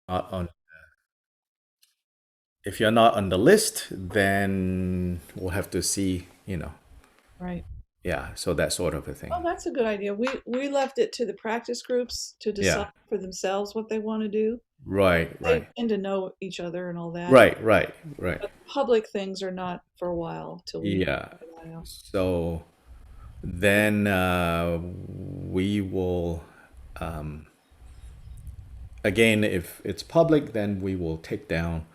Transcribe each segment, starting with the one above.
not on if you're not on the list, then we'll have to see, Right. yeah, so that sort of a Oh, thing. that's a good idea. We left it to the practice groups to decide Yeah. for themselves what they want to do. Right, They right. tend to know each other and all that. Right, right, right. But public things are not for a while till we Yeah. figure that out. So then we will, again, if it's public, then we will take down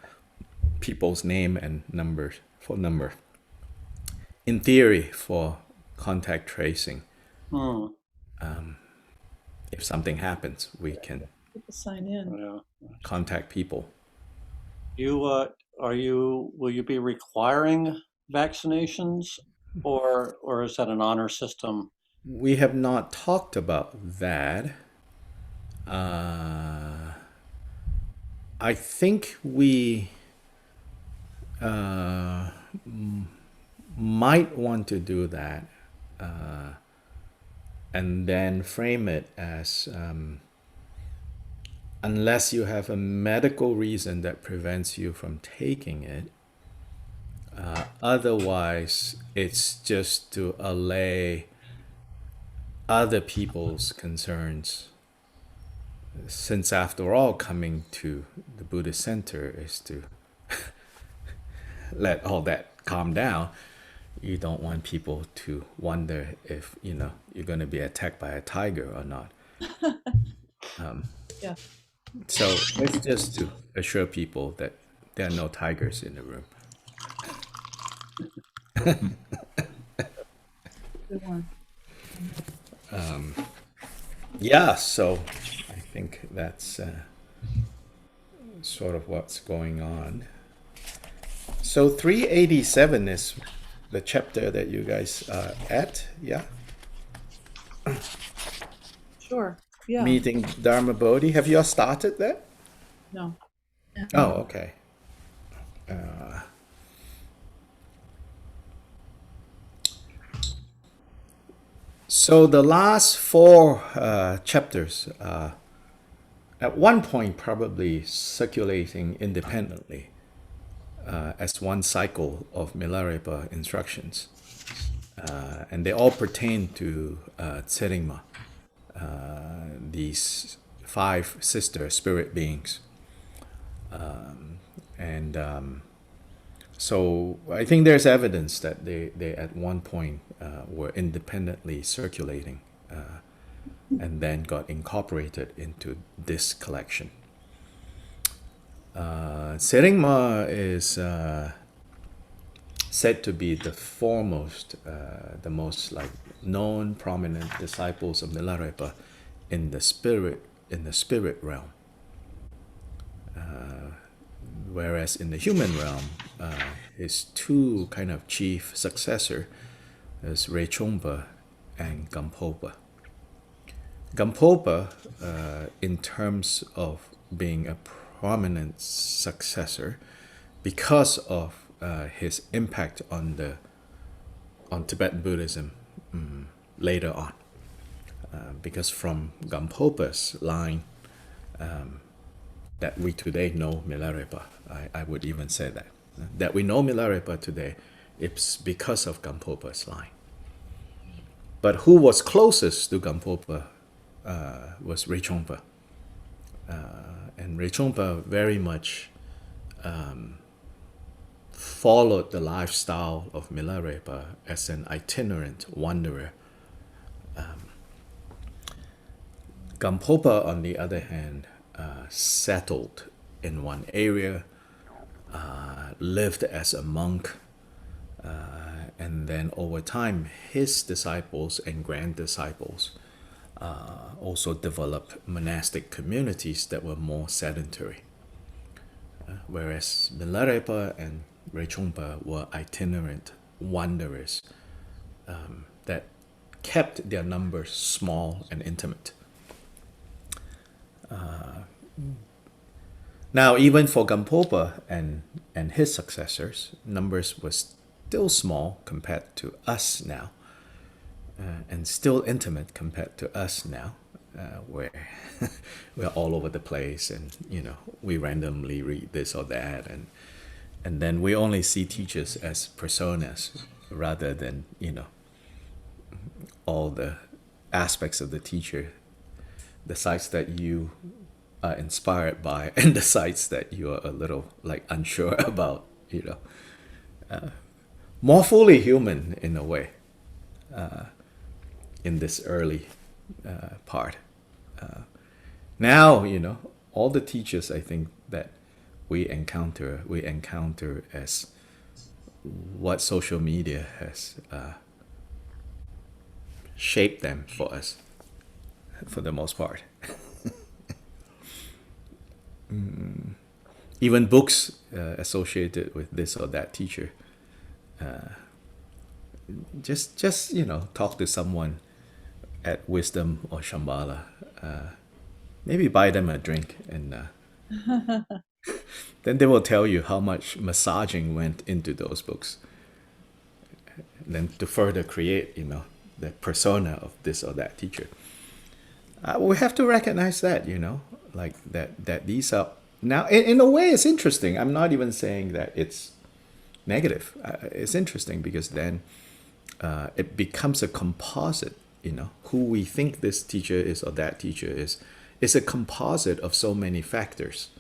people's name and numbers, phone number. In theory, for contact tracing, Hmm. if something happens, we can People sign in. Yeah. contact people. You will you be requiring vaccinations or is that an honor system? We have not talked about that. Uh, I think we might want to do that and then frame it as unless you have a medical reason that prevents you from taking it. Otherwise, it's just to allay other people's concerns. Since, after all, coming to the Buddhist center is to let all that calm down, you don't want people to wonder if, you're going to be attacked by a tiger or not. Yeah. So it's just to assure people that there are no tigers in the room. Good one. Yeah, so I think that's sort of what's going on. So 387 is the chapter that you guys are at, yeah? Sure. Yeah. Meeting Dharma Bodhi. Have you all started that? No. Oh, okay. So the last four chapters are at one point probably circulating independently as one cycle of Milarepa instructions. And they all pertain to Tseringma, these five sister spirit beings. And so I think there's evidence that they at one point were independently circulating and then got incorporated into this collection. Seringma is said to be the foremost, the most like known, prominent disciples of Milarepa in the spirit realm. Whereas in the human realm, his two kind of chief successor is Rechompa and Gampopa. Gampopa, in terms of being a prominent successor, because of his impact on Tibetan Buddhism later on, because from Gampopa's line that we today know Milarepa, I would even say that we know Milarepa today, it's because of Gampopa's line. But who was closest to Gampopa was Rechompa. And Rechompa very much followed the lifestyle of Milarepa as an itinerant wanderer. Gampopa, on the other hand, settled in one area, lived as a monk, and then over time, his disciples and grand disciples also developed monastic communities that were more sedentary. Whereas Milarepa and Rechompa were itinerant wanderers that kept their numbers small and intimate. Now, even for Gampopa and his successors, numbers were still small compared to us now, and still intimate compared to us now. where we're all over the place, and we randomly read this or that, and then we only see teachers as personas rather than all the aspects of the teacher, the sides that you are inspired by and the sides that you're a little like unsure about, more fully human in a way, in this early part. Now, all the teachers I think that we encounter as what social media has shaped them for us, for the most part. Even books associated with this or that teacher. Just talk to someone at Wisdom or Shambhala. Maybe buy them a drink, and then they will tell you how much massaging went into those books. And then to further create, the persona of this or that teacher. We have to recognize that, like that these are now in a way it's interesting. I'm not even saying that it's negative. It's interesting because then it becomes a composite. Who we think this teacher is or that teacher is a composite of so many factors.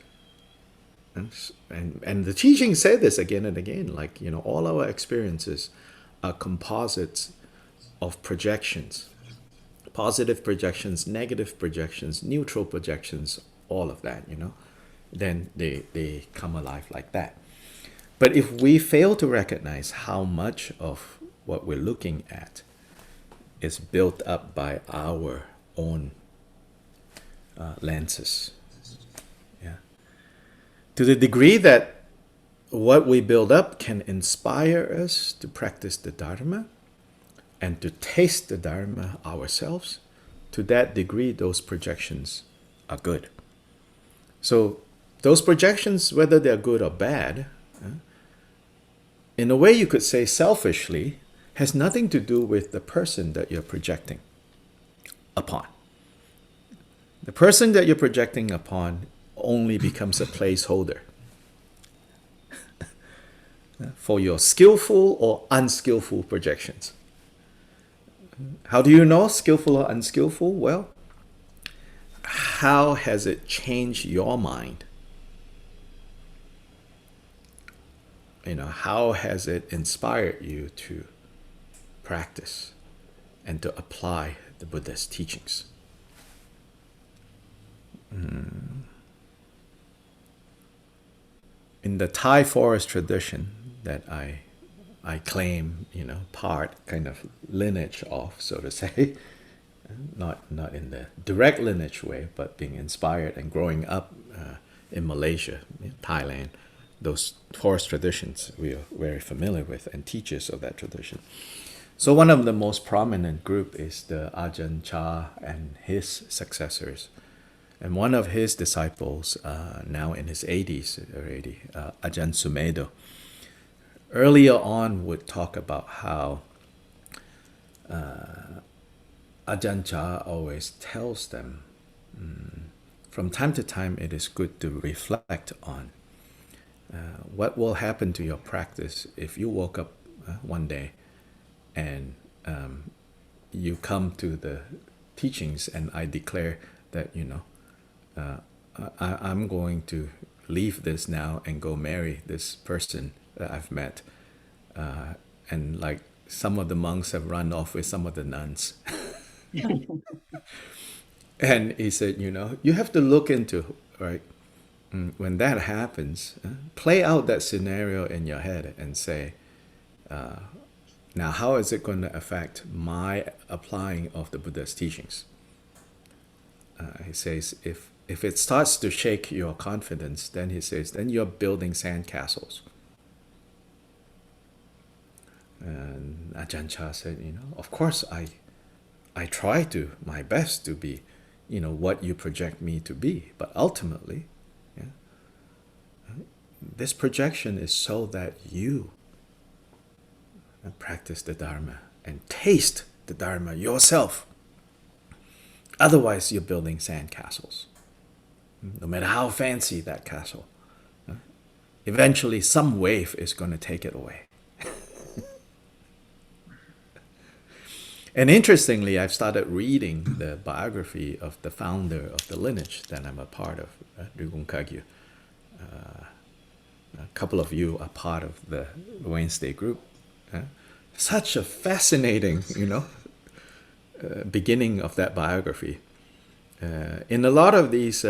And the teaching said this again and again, like all our experiences are composites of projections, positive projections, negative projections, neutral projections, all of that. Then they come alive like that. But if we fail to recognize how much of what we're looking at is built up by our own lenses, to the degree that what we build up can inspire us to practice the Dharma and to taste the Dharma ourselves, to that degree those projections are good. So those projections, whether they're good or bad, in a way you could say selfishly, has nothing to do with the person that you're projecting upon. The person that you're projecting upon only becomes a placeholder for your skillful or unskillful projections. How do you know skillful or unskillful? Well, how has it changed your mind? How has it inspired you to practice and to apply the Buddha's teachings? In the Thai forest tradition that I claim, part kind of lineage of, so to say, not in the direct lineage way, but being inspired and growing up in Malaysia, in Thailand, those forest traditions we are very familiar with and teachers of that tradition. So one of the most prominent group is the Ajahn Chah and his successors. And one of his disciples, now in his 80s already, Ajahn Sumedho, earlier on would talk about how Ajahn Chah always tells them, from time to time it is good to reflect on what will happen to your practice if you woke up one day and you come to the teachings and I declare that, I'm going to leave this now and go marry this person that I've met. And like some of the monks have run off with some of the nuns. And he said, you have to look into, right? When that happens, play out that scenario in your head and say, now how is it going to affect my applying of the Buddha's teachings? He says, if it starts to shake your confidence, then he says, then you're building sandcastles. And Ajahn Chah said, of course I try to my best to be, what you project me to be, but ultimately, this projection is so that you practice the Dharma and taste the Dharma yourself. Otherwise, you're building sand castles. No matter how fancy that castle, eventually some wave is going to take it away. And interestingly, I've started reading the biography of the founder of the lineage that I'm a part of, Ryung Kagyu. A couple of you are part of the Wednesday group. Such a fascinating, beginning of that biography. In a lot of these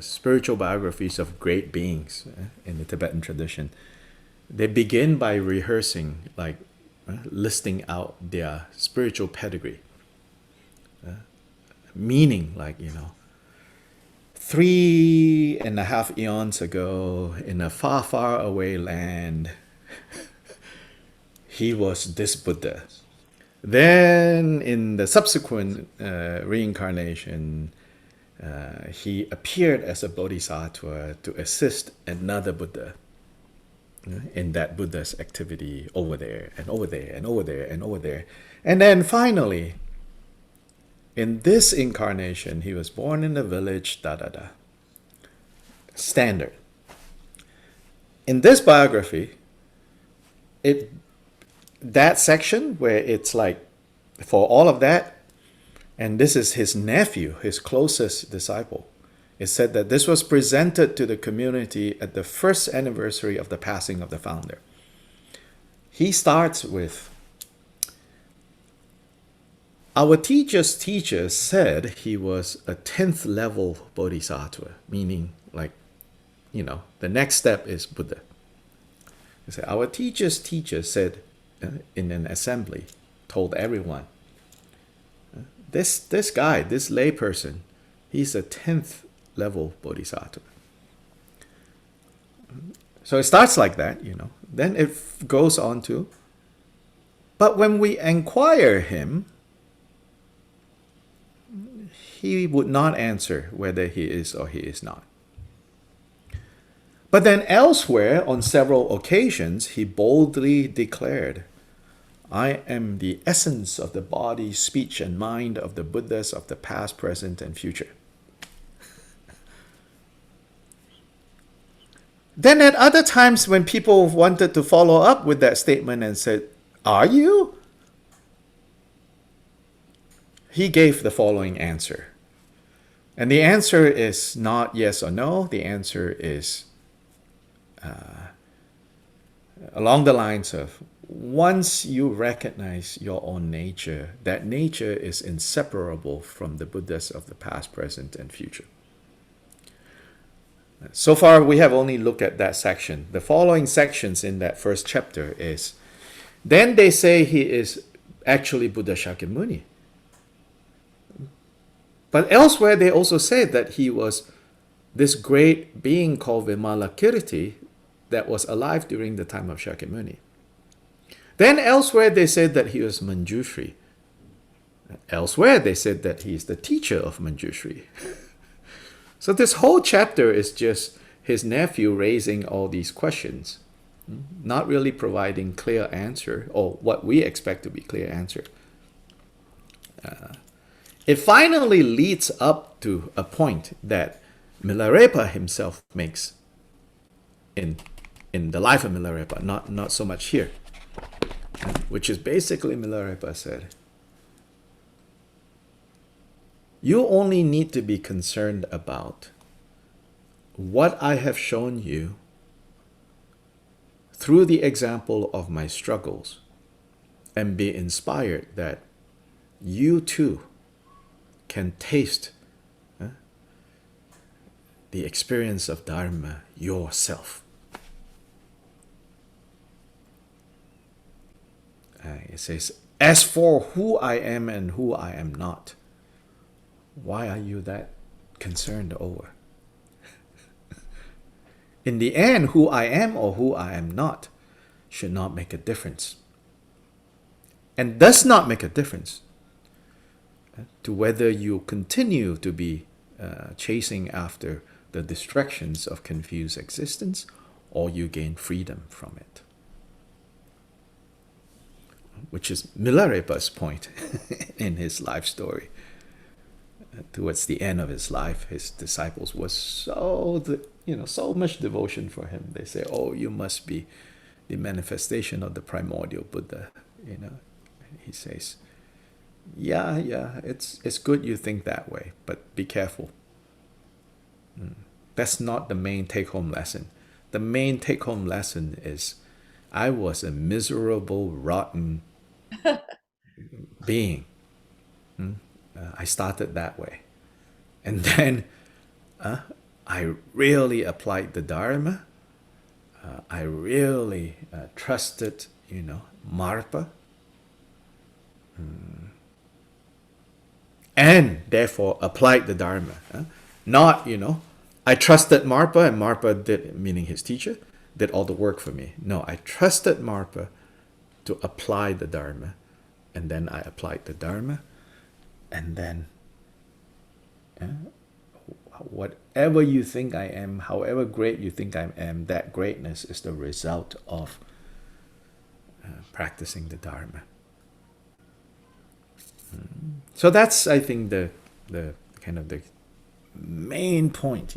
spiritual biographies of great beings in the Tibetan tradition, they begin by rehearsing, like listing out their spiritual pedigree. Meaning, like, 3.5 eons ago, in a far, far away land, he was this Buddha. Then, in the subsequent reincarnation, he appeared as a bodhisattva to assist another Buddha in that Buddha's activity over there, and over there, and over there, and over there. And then finally, in this incarnation, he was born in a village, Standard. In this biography, that section where it's like, for all of that, and this is his nephew, his closest disciple, it said that this was presented to the community at the first anniversary of the passing of the founder. He starts with, our teacher's teacher said he was a 10th level bodhisattva, meaning like, the next step is Buddha. He said, our teacher's teacher said in an assembly, told everyone, this guy, this lay person, he's a 10th level bodhisattva. So it starts like that, Then it goes on to, but when we inquire him, he would not answer whether he is or he is not. But then elsewhere, on several occasions, he boldly declared, I am the essence of the body, speech, and mind of the Buddhas of the past, present, and future. Then at other times when people wanted to follow up with that statement and said, are you? He gave the following answer. And the answer is not yes or no. The answer is along the lines of, once you recognize your own nature, that nature is inseparable from the Buddhas of the past, present, and future. So far, we have only looked at that section. The following sections in that first chapter is, then they say he is actually Buddha Shakyamuni. But elsewhere, they also said that he was this great being called Vimalakirti that was alive during the time of Shakyamuni. Then elsewhere, they said that he was Manjushri. Elsewhere, they said that he is the teacher of Manjushri. So this whole chapter is just his nephew raising all these questions, not really providing clear answer, or what we expect to be clear answer. It finally leads up to a point that Milarepa himself makes in the life of Milarepa, not so much here, which is basically Milarepa said, you only need to be concerned about what I have shown you through the example of my struggles, and be inspired that you too can taste the experience of Dharma yourself. It says, as for who I am and who I am not, why are you that concerned over? In the end, who I am or who I am not should not make a difference. And does not make a difference to whether you continue to be chasing after the distractions of confused existence or you gain freedom from it. Which is Milarepa's point in his life story. towards the end of his life, his disciples was so much devotion for him. They say, "Oh, you must be the manifestation of the primordial Buddha." He says, "Yeah, it's good you think that way, but be careful. That's not the main take-home lesson. The main take-home lesson is, I was a miserable, rotten being. I started that way. And then I really applied the Dharma. I really trusted, Marpa. And therefore applied the Dharma. Not, I trusted Marpa and Marpa did, meaning his teacher, did all the work for me. No, I trusted Marpa to apply the Dharma. And then I applied the Dharma. And then whatever you think I am, however great you think I am, that greatness is the result of practicing the Dharma. So that's, I think, the kind of the main point,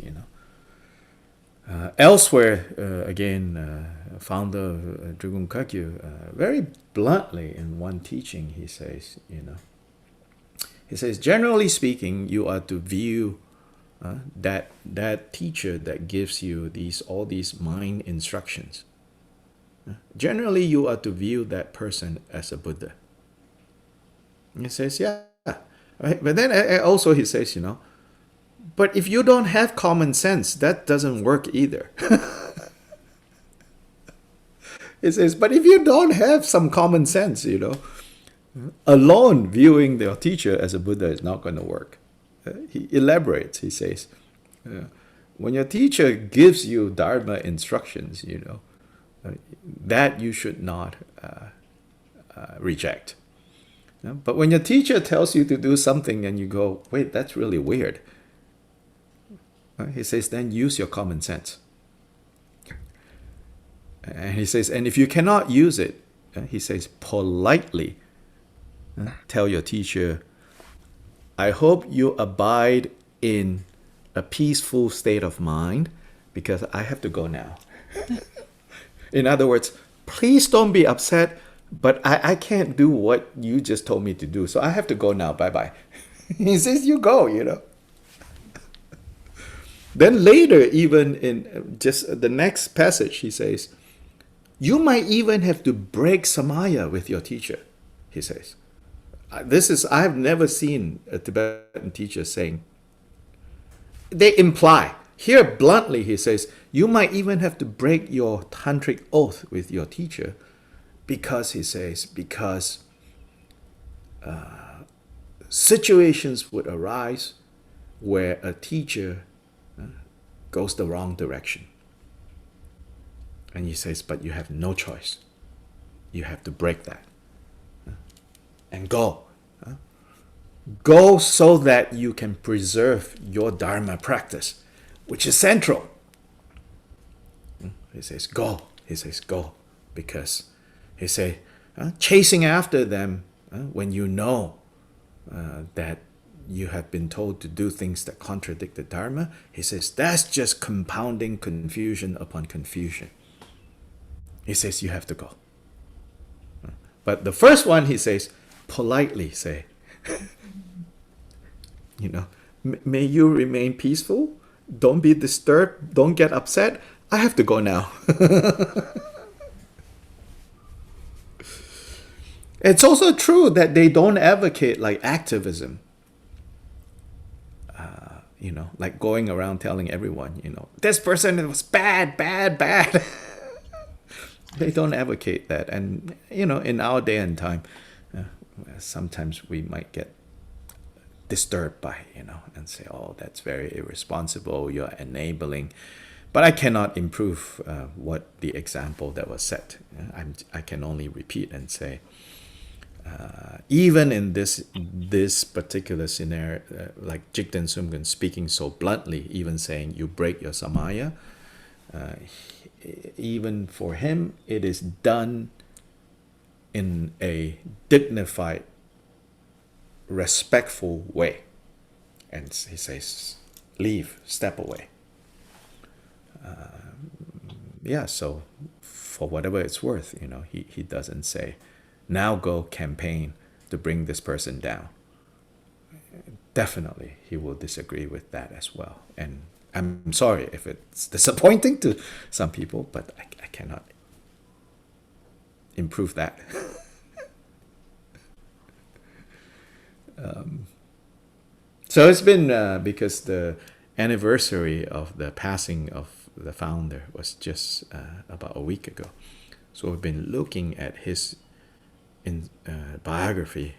Elsewhere, again, founder of Drigum Kakyu, very bluntly in one teaching, he says, generally speaking, you are to view that teacher that gives you all these mind instructions. Generally, you are to view that person as a Buddha. He says, yeah. Right? But then also he says, but if you don't have common sense, that doesn't work either. He says, but if you don't have some common sense, alone viewing their teacher as a Buddha is not going to work. He elaborates, he says, when your teacher gives you Dharma instructions, that you should not reject. But when your teacher tells you to do something and you go, wait, that's really weird, he says, then use your common sense. And he says, and if you cannot use it, he says, politely tell your teacher, I hope you abide in a peaceful state of mind because I have to go now. In other words, please don't be upset, but I can't do what you just told me to do. So I have to go now. Bye-bye. He says, you go, Then later, even in just the next passage, he says, you might even have to break samaya with your teacher, he says. I've never seen a Tibetan teacher saying, they imply, here bluntly he says, you might even have to break your tantric oath with your teacher because, he says, situations would arise where a teacher goes the wrong direction. And he says, but you have no choice. You have to break that. And go. Go so that you can preserve your Dharma practice, which is central. He says, go. He says, go. Because he says, chasing after them when you know that you have been told to do things that contradict the Dharma, he says, that's just compounding confusion upon confusion. He says, you have to go. But the first one, he says, politely say, may you remain peaceful. Don't be disturbed. Don't get upset. I have to go now. It's also true that they don't advocate like activism. Like going around telling everyone, this person was bad. They don't advocate that. And, in our day and time, sometimes we might get disturbed by, and say, oh, that's very irresponsible, you're enabling. But I cannot improve what the example that was set. I can only repeat and say, even in this particular scenario, like Jigten Sumgön speaking so bluntly, even saying you break your samaya, even for him, it is done in a dignified, respectful way. And he says, leave, step away. Yeah, so for whatever it's worth, he doesn't say, now go campaign to bring this person down. Definitely, he will disagree with that as well. And I'm sorry if it's disappointing to some people, but I cannot improve that. So it's been because the anniversary of the passing of the founder was just about a week ago. So we've been looking at his biography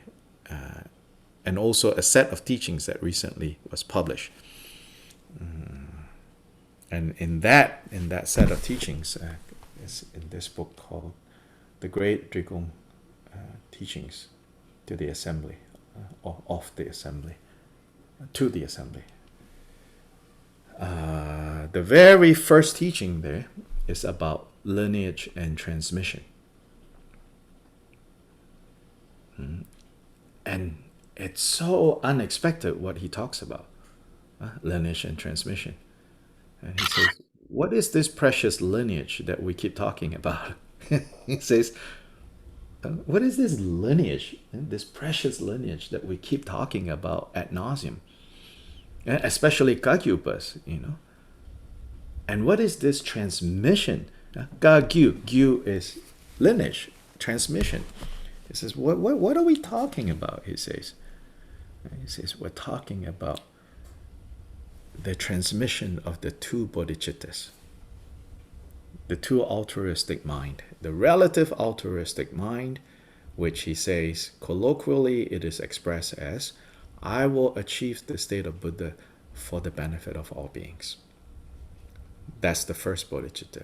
and also a set of teachings that recently was published. And in that set of teachings is in this book called The Great Drikung Teachings to the Assembly, or of the Assembly, to the Assembly. The very first teaching there is about lineage and transmission. And it's so unexpected what he talks about, lineage and transmission. And he says, what is this precious lineage that we keep talking about? He says, what is this lineage, this precious lineage that we keep talking about ad nauseum? Especially Kagyupas, And what is this transmission? Gyu is lineage, transmission. He says, what are we talking about? He says, we're talking about the transmission of the two bodhicittas, the two altruistic mind, the relative altruistic mind, which he says, colloquially it is expressed as, I will achieve the state of Buddha for the benefit of all beings. That's the first bodhicitta.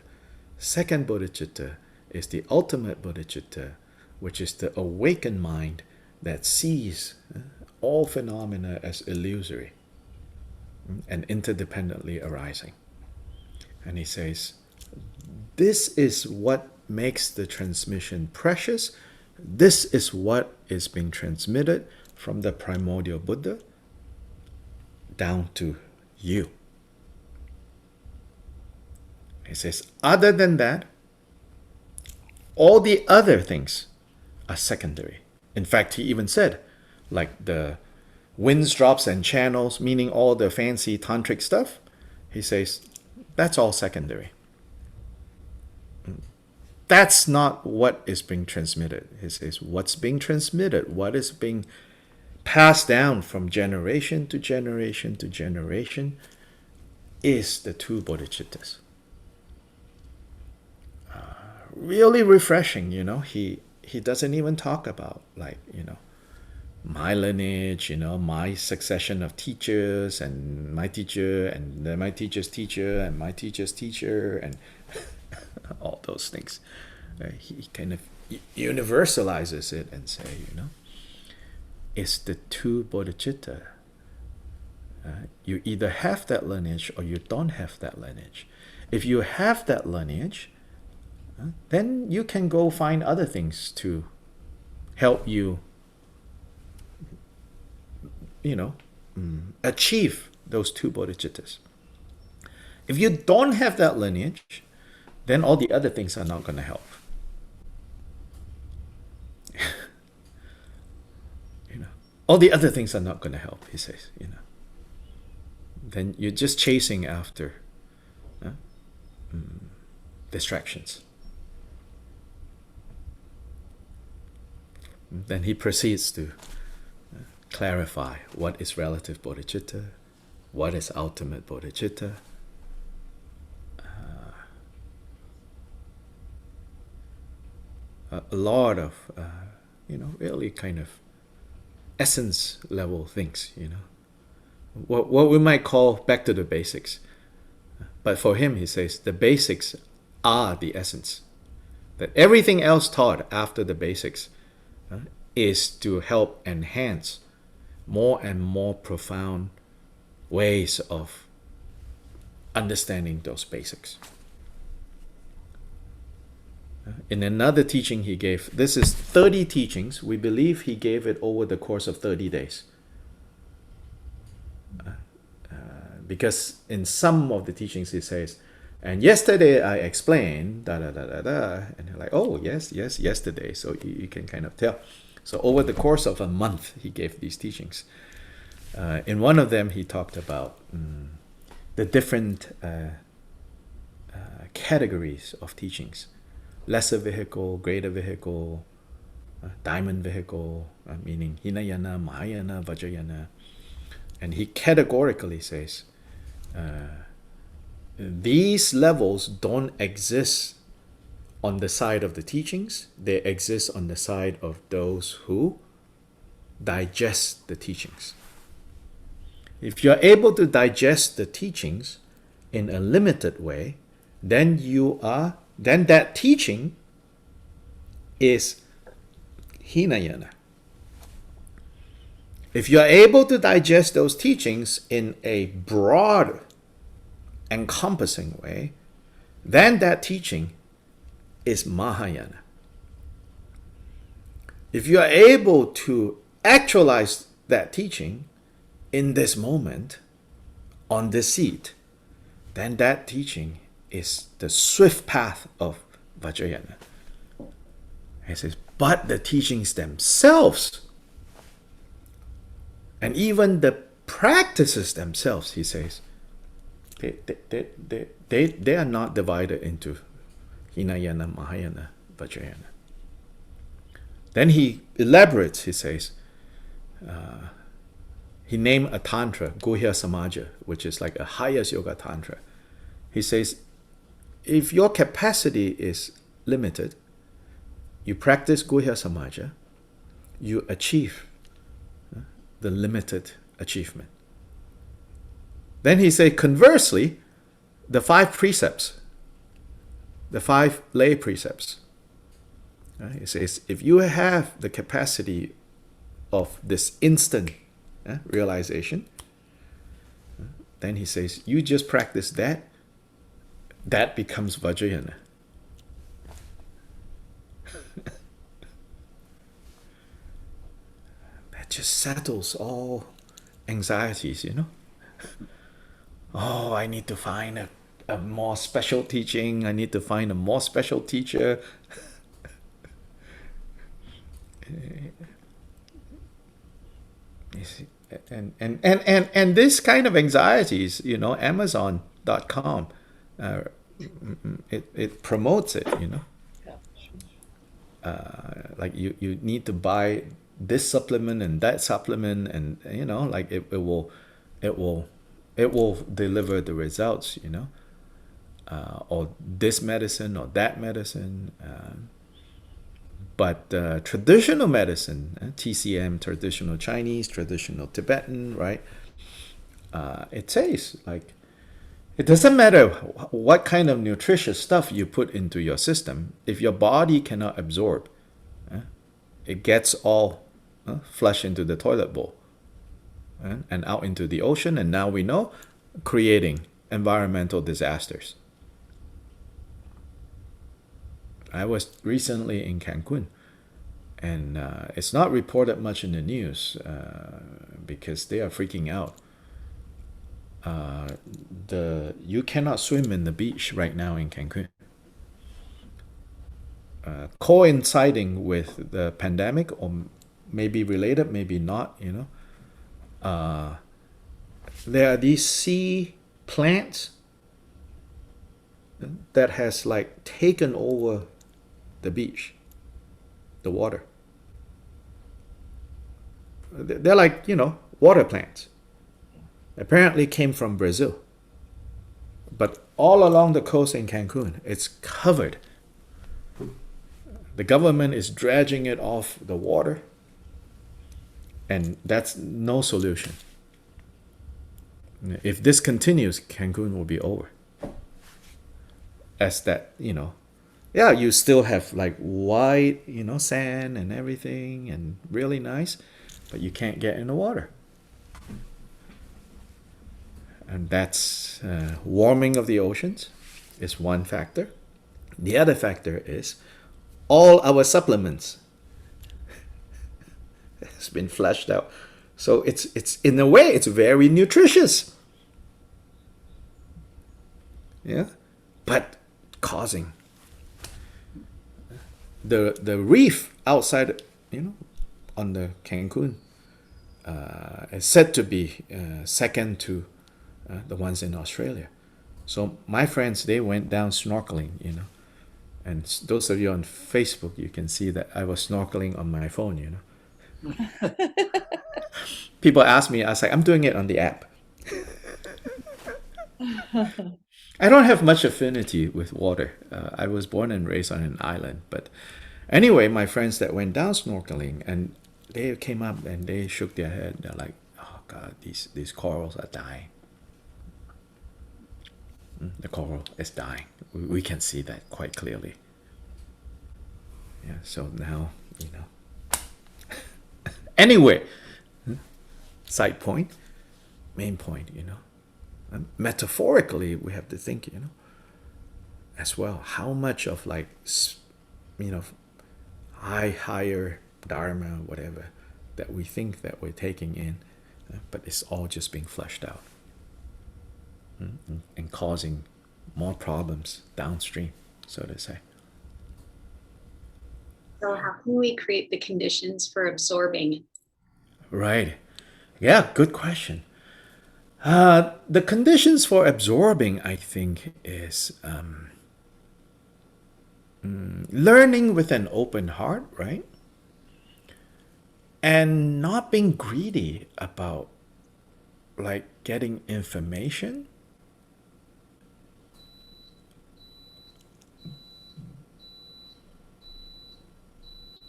Second bodhicitta is the ultimate bodhicitta, which is the awakened mind that sees all phenomena as illusory and interdependently arising. And he says, this is what makes the transmission precious. This is what is being transmitted from the primordial Buddha down to you. He says, other than that, all the other things are secondary. In fact, he even said, like the winds, drops, and channels, meaning all the fancy tantric stuff, he says, that's all secondary. That's not what is being transmitted. He says, what's being transmitted, what is being passed down from generation to generation to generation is the two bodhicittas. Really refreshing, he doesn't even talk about my lineage, my succession of teachers and my teacher and then my teacher's teacher and my teacher's teacher and all those things. He kind of universalizes it and say, it's the two bodhicitta. You either have that lineage or you don't have that lineage. If you have that lineage, then you can go find other things to help you, achieve those two bodhicittas. If you don't have that lineage, then all the other things are not going to help. All the other things are not going to help, he says, Then you're just chasing after distractions. Then he proceeds to clarify what is relative bodhicitta, what is ultimate bodhicitta. A lot of, really kind of essence level things, what we might call back to the basics. But for him, he says, the basics are the essence. That everything else taught after the basics is to help enhance more and more profound ways of understanding those basics. In another teaching he gave, this is 30 teachings. We believe he gave it over the course of 30 days. Because in some of the teachings he says, and yesterday I explained da da da da da, and you're like, oh yes, yesterday. So you can kind of tell. So over the course of a month, he gave these teachings. In one of them, he talked about the different categories of teachings: lesser vehicle, greater vehicle, diamond vehicle, meaning Hinayana, Mahayana, Vajrayana. And he categorically says, these levels don't exist on the side of the teachings, they exist on the side of those who digest the teachings. If you're able to digest the teachings in a limited way, then that teaching is Hinayana. If you are able to digest those teachings in a broad, encompassing way, then that teaching is Mahayana. If you are able to actualize that teaching in this moment, on this seat, then that teaching is the swift path of Vajrayana. He says, but the teachings themselves, and even the practices themselves, he says, they are not divided into Hinayana, Mahayana, Vajrayana. Then he elaborates, he says, he named a tantra, Guhya Samaja, which is like a highest yoga tantra. He says, if your capacity is limited, you practice Guhya Samaja, you achieve the limited achievement. Then he says, conversely, the 5 precepts, the 5 lay precepts. He says, if you have the capacity of this instant realization, then he says, you just practice that, that becomes Vajrayana. That just settles all anxieties, you know. Oh, I need to find a more special teaching. I need to find a more special teacher. You see, and this kind of anxieties, you know, Amazon.com, it promotes it, you know. Like you need to buy this supplement and that supplement, and you know, like it will deliver the results, you know, or this medicine or that medicine. But traditional medicine, TCM, traditional Chinese, traditional Tibetan, right? It says, like, it doesn't matter what kind of nutritious stuff you put into your system. If your body cannot absorb, it gets all flushed into the toilet bowl and out into the ocean. And now we know, creating environmental disasters. I was recently in Cancun, and it's not reported much in the news because they are freaking out. You cannot swim in the beach right now in Cancun. Coinciding with the pandemic, or maybe related, maybe not, you know. There are these sea plants that has like taken over the beach, the water. They're like, you know, water plants. Apparently came from Brazil. But all along the coast in Cancun, it's covered. The government is dredging it off the water, and that's no solution. If this continues, Cancun will be over. As that, you know, yeah, you still have like white, you know, sand and everything, and really nice, but you can't get in the water. And that's warming of the oceans is one factor. The other factor is all our supplements has been flushed out. So it's in a way, it's very nutritious. yeah, but causing the reef outside, on the Cancun, is said to be second to the ones in Australia. So my friends, they went down snorkeling, and those of you on Facebook, you can see that I was snorkeling on my phone. People ask me, I was like, I'm doing it on the app. I don't have much affinity with water. I was born and raised on an island, but anyway, my friends that went down snorkeling, and they came up and they shook their head. They're like, "Oh God, these corals are dying. The coral is dying. We can see that quite clearly." Yeah. So now, Anyway, side point, main point. And metaphorically, we have to think, as well, how much of like, higher dharma, whatever, that we think that we're taking in, but it's all just being flushed out, and causing more problems downstream, so to say. So how can we create the conditions for absorbing? Right. Yeah, good question. The conditions for absorbing, I think, is learning with an open heart, right? And not being greedy about like getting information,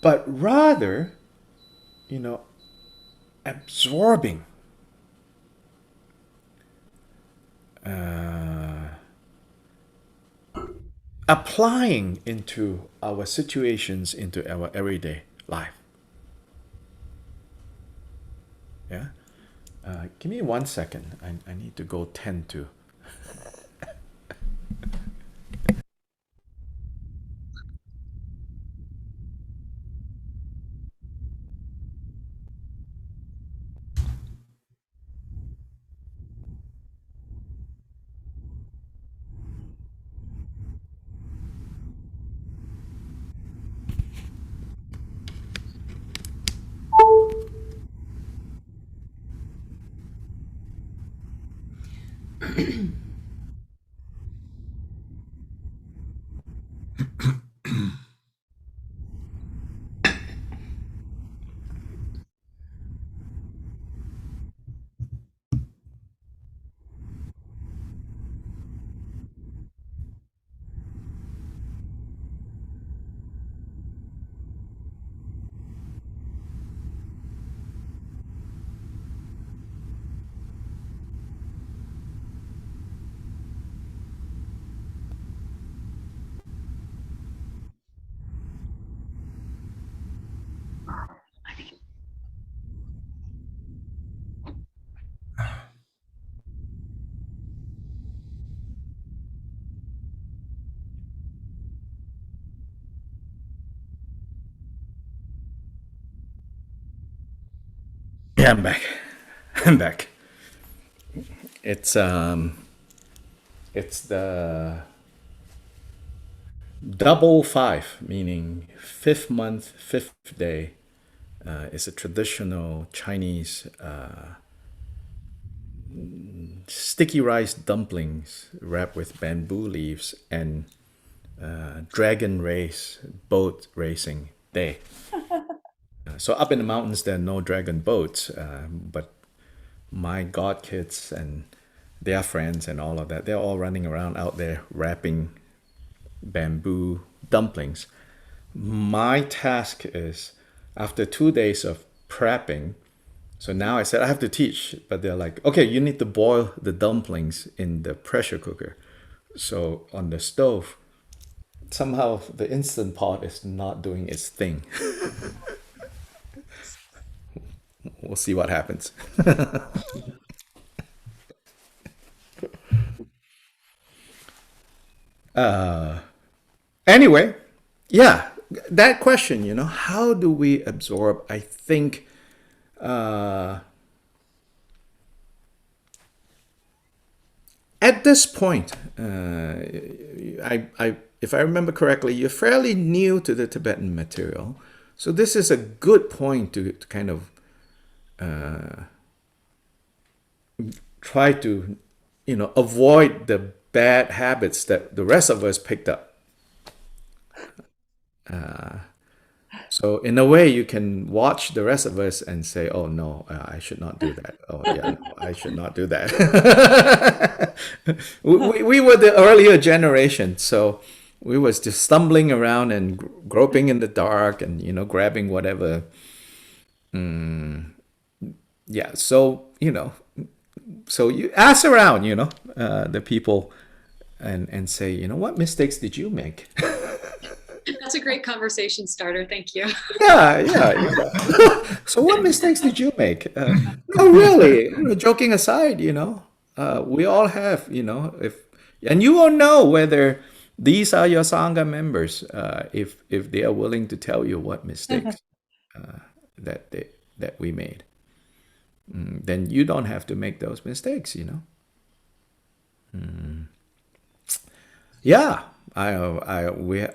but rather, absorbing, applying into our situations, into our everyday life. Yeah. Give me 1 second. I need to go tend to. Yeah, I'm back. I'm back. It's the double five, meaning fifth month, fifth day. It's a traditional Chinese sticky rice dumplings wrapped with bamboo leaves and dragon race boat racing day. So up in the mountains, there are no dragon boats, but my god kids and their friends and all of that, they're all running around out there wrapping bamboo dumplings. My task is, after 2 days of prepping, so now I said I have to teach, but they're like, okay, you need to boil the dumplings in the pressure cooker. So on the stove, somehow the Instant Pot is not doing its thing. We'll see what happens. Anyway, yeah, that question, how do we absorb? I think at this point, if I remember correctly, you're fairly new to the Tibetan material. So this is a good point to kind of try to, avoid the bad habits that the rest of us picked up. So in a way, you can watch the rest of us and say, "Oh no, I should not do that. Oh yeah, no, I should not do that." we were the earlier generation, so we was just stumbling around and groping in the dark and grabbing whatever. Yeah, so so you ask around, the people, and say, what mistakes did you make? That's a great conversation starter. Thank you. Yeah. So what mistakes did you make? No, really, joking aside, we all have, and you will know whether these are your Sangha members, if they are willing to tell you what mistakes that we made. Then you don't have to make those mistakes, Yeah. I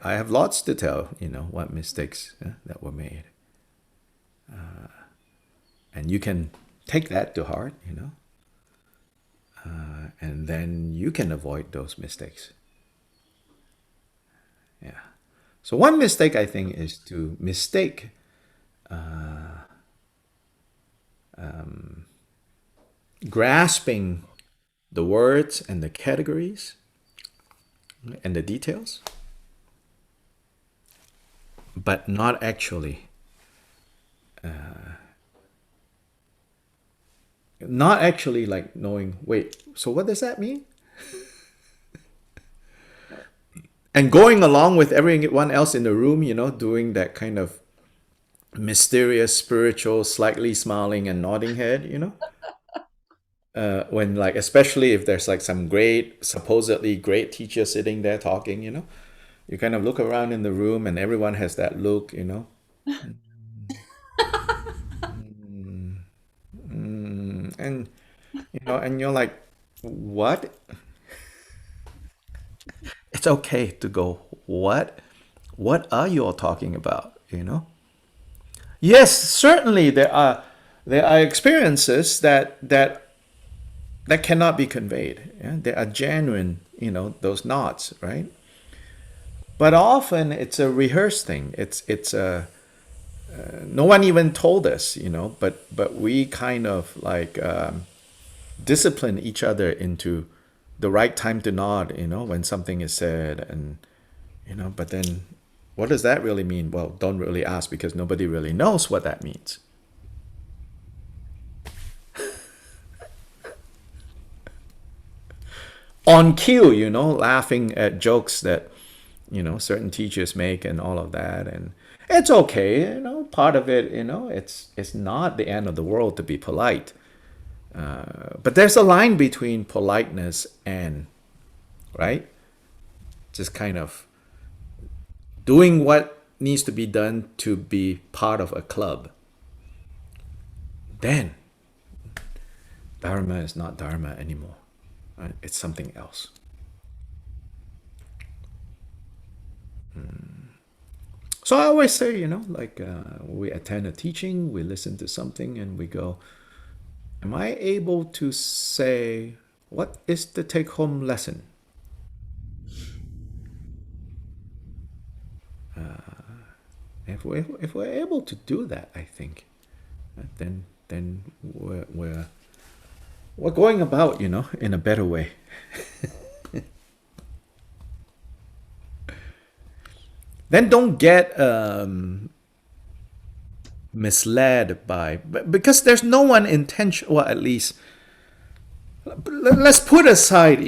have lots to tell, what mistakes that were made, and you can take that to heart, and then you can avoid those mistakes. Yeah. So one mistake I think is to mistake grasping the words and the categories and the details, but not actually like knowing, wait, so what does that mean? And going along with everyone else in the room, doing that kind of mysterious, spiritual, slightly smiling and nodding head, when like, especially if there's like some supposedly great teacher sitting there talking, you kind of look around in the room and everyone has that look, and and you're like, what? It's okay to go, what are you all talking about? Yes, certainly there are experiences that cannot be conveyed. Yeah? They are genuine, those nods, right? But often it's a rehearsed thing. It's a no one even told us, but we kind of like discipline each other into the right time to nod, when something is said, and but then what does that really mean? Well, don't really ask, because nobody really knows what that means. On cue, laughing at jokes that certain teachers make and all of that, and it's okay, part of it, it's not the end of the world to be polite, but there's a line between politeness and, right, just kind of doing what needs to be done to be part of a club. Then Dharma is not Dharma anymore. Right? It's something else. So I always say, like we attend a teaching, we listen to something, and we go, am I able to say, what is the take-home lesson? If we're able to do that, I think, then we're going about, in a better way. Then don't get misled because there's no one well, at least let's put aside,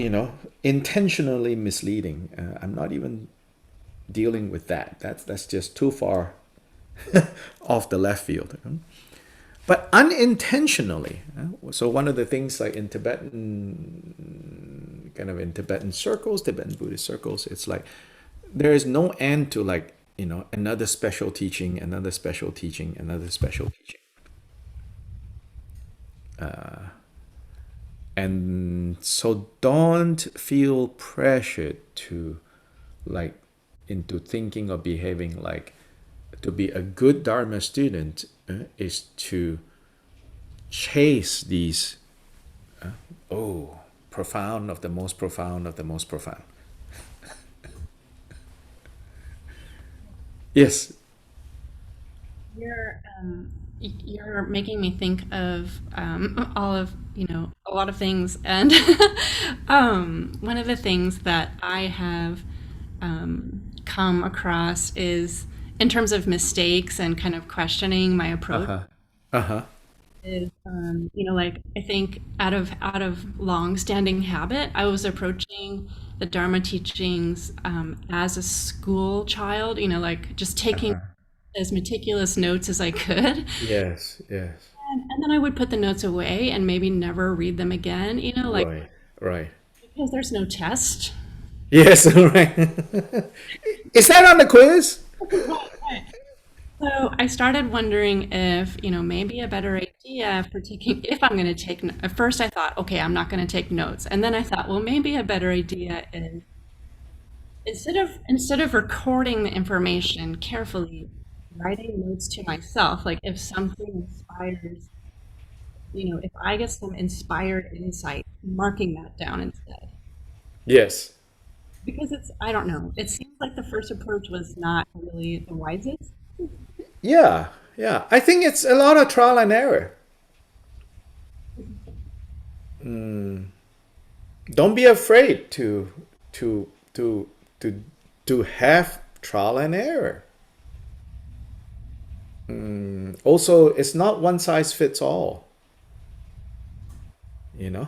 intentionally misleading. I'm not even dealing with that. That's just too far off the left field. But unintentionally, so one of the things like in Tibetan circles, Tibetan Buddhist circles, it's like there is no end to like, another special teaching, another special teaching, another special teaching. And so don't feel pressured to like into thinking or behaving like to be a good Dharma student is to chase these oh profound of the most profound of the most profound. Yes. You're making me think of all of a lot of things, and one of the things that I have come across is in terms of mistakes and kind of questioning my approach Uh-huh. Uh-huh. is like I think out of long-standing habit, I was approaching the Dharma teachings as a school child, like just taking Uh-huh. as meticulous notes as I could. Yes, yes. And then I would put the notes away and maybe never read them again, like Right, right. because there's no test. Yes, right. Is that on the quiz? So I started wondering if, maybe a better idea for taking, if I'm going to take, at first I thought, okay, I'm not going to take notes. And then I thought, well, maybe a better idea is instead of recording the information carefully, writing notes to myself, like if something inspires, if I get some inspired insight, marking that down instead. Yes. Because I don't know, it seems like the first approach was not really the wisest. Yeah, yeah. I think it's a lot of trial and error. Don't be afraid to to to to have trial and error. Also, it's not one size fits all. You know,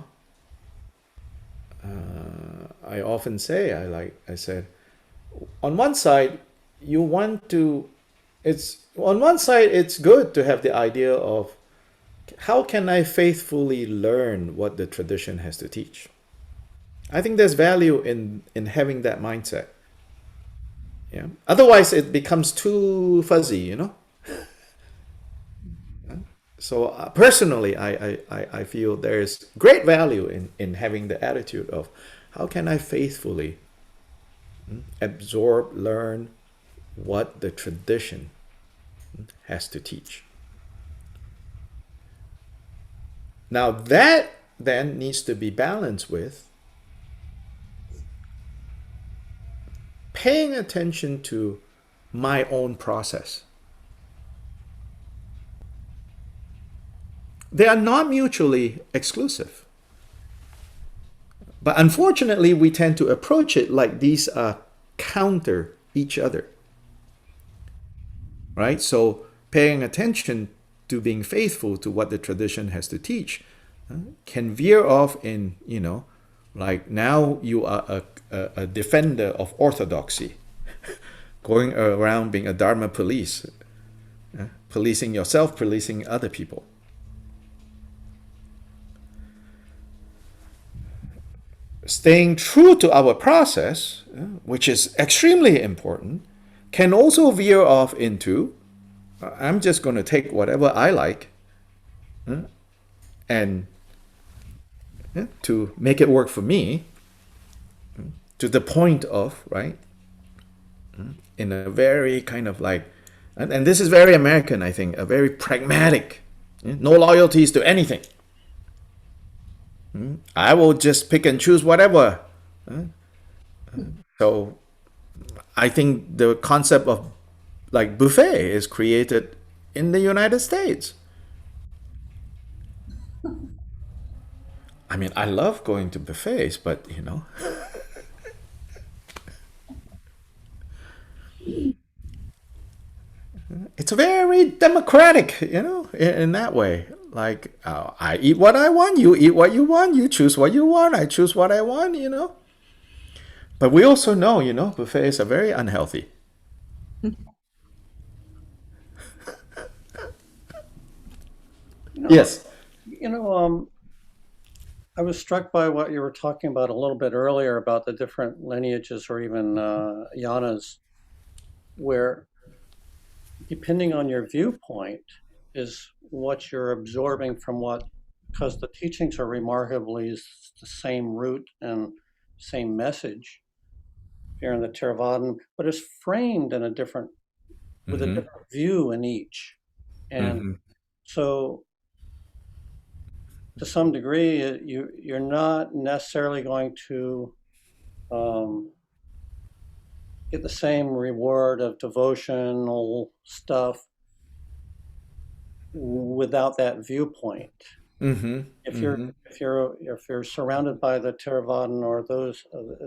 I often say I said on one side you want to it's on one side it's good to have the idea of how can I faithfully learn what the tradition has to teach. I think there's value in having that mindset. Yeah. Otherwise, it becomes too fuzzy, you know. So personally, I feel there's great value in having the attitude of how can I faithfully absorb, learn what the tradition has to teach. Now that then needs to be balanced with paying attention to my own process. They are not mutually exclusive. But unfortunately, we tend to approach it like these counter each other. Right? So paying attention to being faithful to what the tradition has to teach can veer off in, like now you are a defender of orthodoxy, going around being a Dharma police, policing yourself, policing other people. Staying true to our process, which is extremely important, can also veer off into I'm just going to take whatever I like and to make it work for me to the point of, right, in a very kind of like, and this is very American, I think, a very pragmatic, no loyalties to anything. I will just pick and choose whatever. So I think the concept of like buffet is created in the United States. I mean, I love going to buffets, but it's very democratic, in that way. Like, I eat what I want, you eat what you want, you choose what you want, I choose what I want. But we also know, buffets are very unhealthy. Yes. I was struck by what you were talking about a little bit earlier about the different lineages or even yanas, where depending on your viewpoint is what you're absorbing from what because the teachings are remarkably the same root and same message here in the Theravadan, but it's framed in a different, with a Mm-hmm. different view in each. And Mm-hmm. so to some degree, you're not necessarily going to get the same reward of devotional stuff without that viewpoint. Mm-hmm. If you're Mm-hmm. if you're surrounded by the Theravadan or those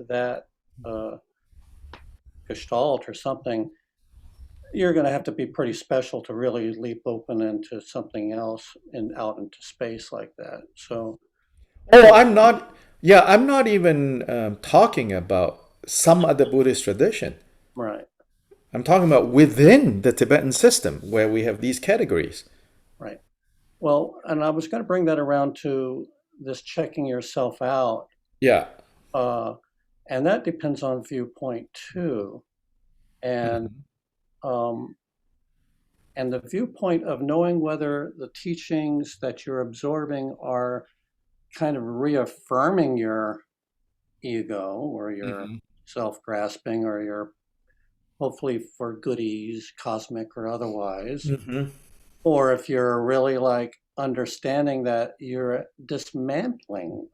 that Gestalt or something, you're going to have to be pretty special to really leap open into something else and out into space like that. So, Oh, I'm not. Yeah, I'm not even talking about some other Buddhist tradition. right, I'm talking about within the Tibetan system where we have these categories. right. Well, and I was going to bring that around to this checking yourself out, Yeah. uh, and that depends on viewpoint too, and Mm-hmm. um, and the viewpoint of knowing whether the teachings that you're absorbing are kind of reaffirming your ego or your Mm-hmm. self-grasping or your hopefully for goodies, cosmic or otherwise, Mm-hmm. or if you're really like understanding that you're dismantling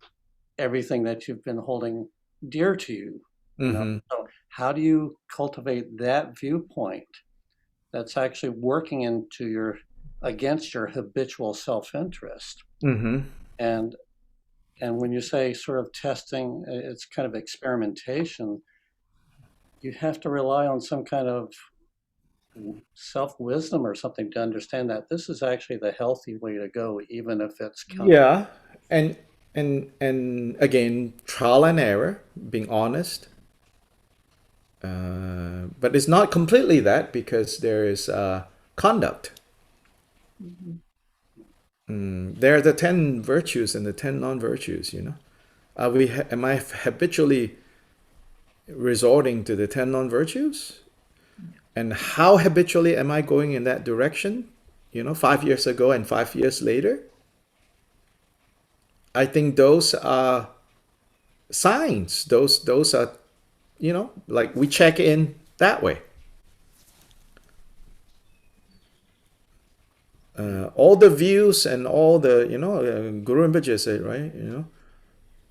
everything that you've been holding dear to you, you know. Mm-hmm. So how do you cultivate that viewpoint that's actually working into your against your habitual self-interest? Mm-hmm. And and when you say sort of testing, it's kind of experimentation. You have to rely on some kind of self-wisdom or something to understand that this is actually the healthy way to go, even if it's counter. Yeah, and and again, trial and error, being honest. But it's not completely that because there is conduct. There are the 10 virtues and the 10 non-virtues. You know, am I habitually resorting to the 10 non-virtues? And how habitually am I going in that direction? You know, 5 years ago and 5 years later. I think those are signs. Those are, you know, like we check in that way. All the views and all the, you know, Guru Rinpoche said, right, you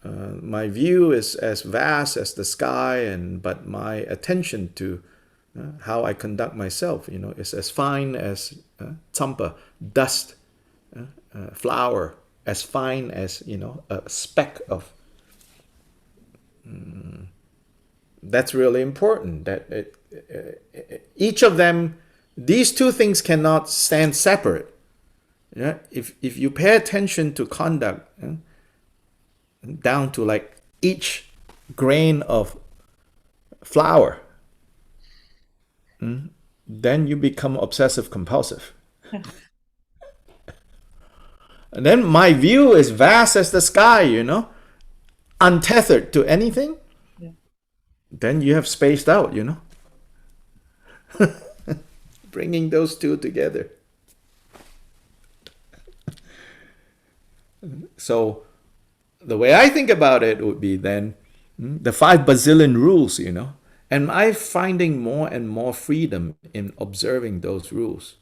know, my view is as vast as the sky, and but my attention to how I conduct myself, you know, is as fine as tsampa, dust, flower, as fine as, you know, a speck of. That's really important. Each of them, these two things cannot stand separate. Yeah, if you pay attention to conduct, down to like each grain of flour, then you become obsessive compulsive. And then my view is vast as the sky, you know, untethered to anything. Yeah. Then you have spaced out, you know. Bringing those two together. So the way I think about it would be then the 5 bazillion rules, you know. Am I finding more and more freedom in observing those rules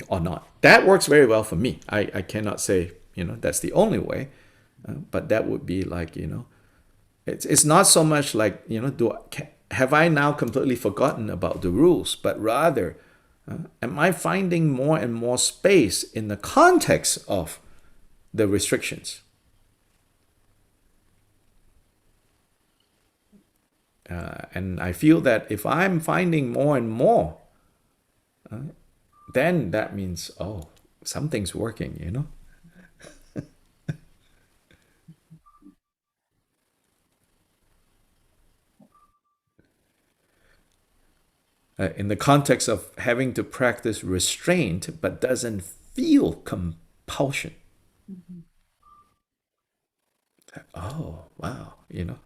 or not? That works very well for me. I cannot say, you know, that's the only way, but that would be like, you know, it's not so much like, you know, have I now completely forgotten about the rules, but rather, am I finding more and more space in the context of the restrictions? And I feel that if I'm finding more and more, then that means, oh, something's working, you know? In the context of having to practice restraint, but doesn't feel compulsion. Oh, wow, you know?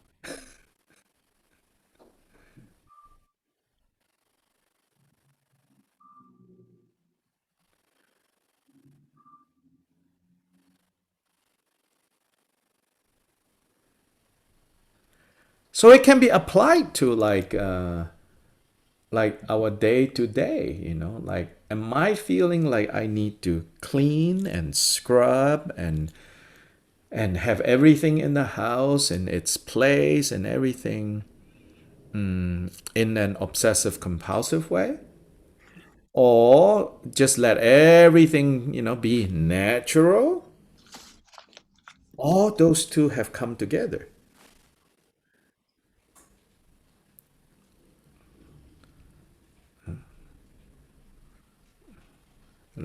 So it can be applied to like our day to day, like, am I feeling like I need to clean and scrub and have everything in the house in its place and everything in an obsessive compulsive way? Or just let everything, be natural? All those two have come together.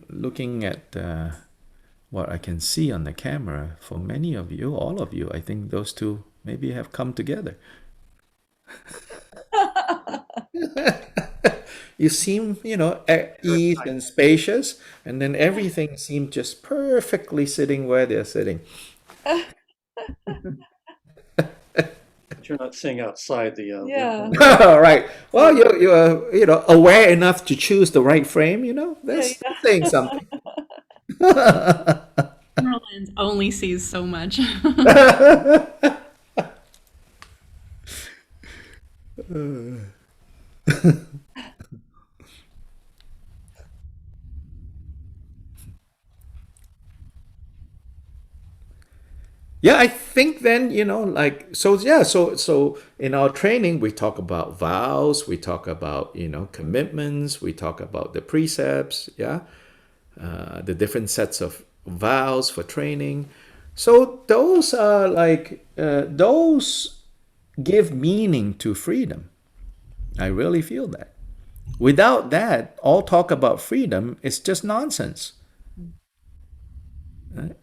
Looking at what I can see on the camera, for many of you, all of you, I think those two maybe have come together. You seem, at ease and spacious, and then everything seemed just perfectly sitting where they're sitting. But you're not seeing outside the Yeah. window. Right. Well, you're aware enough to choose the right frame. That's Yeah. saying something. Camera lens only sees so much. Yeah, I think then, like, so yeah, so in our training we talk about vows, we talk about, commitments, we talk about the precepts, yeah, the different sets of vows for training. So those are like those give meaning to freedom. I really feel that. Without that, all talk about freedom is just nonsense. Right?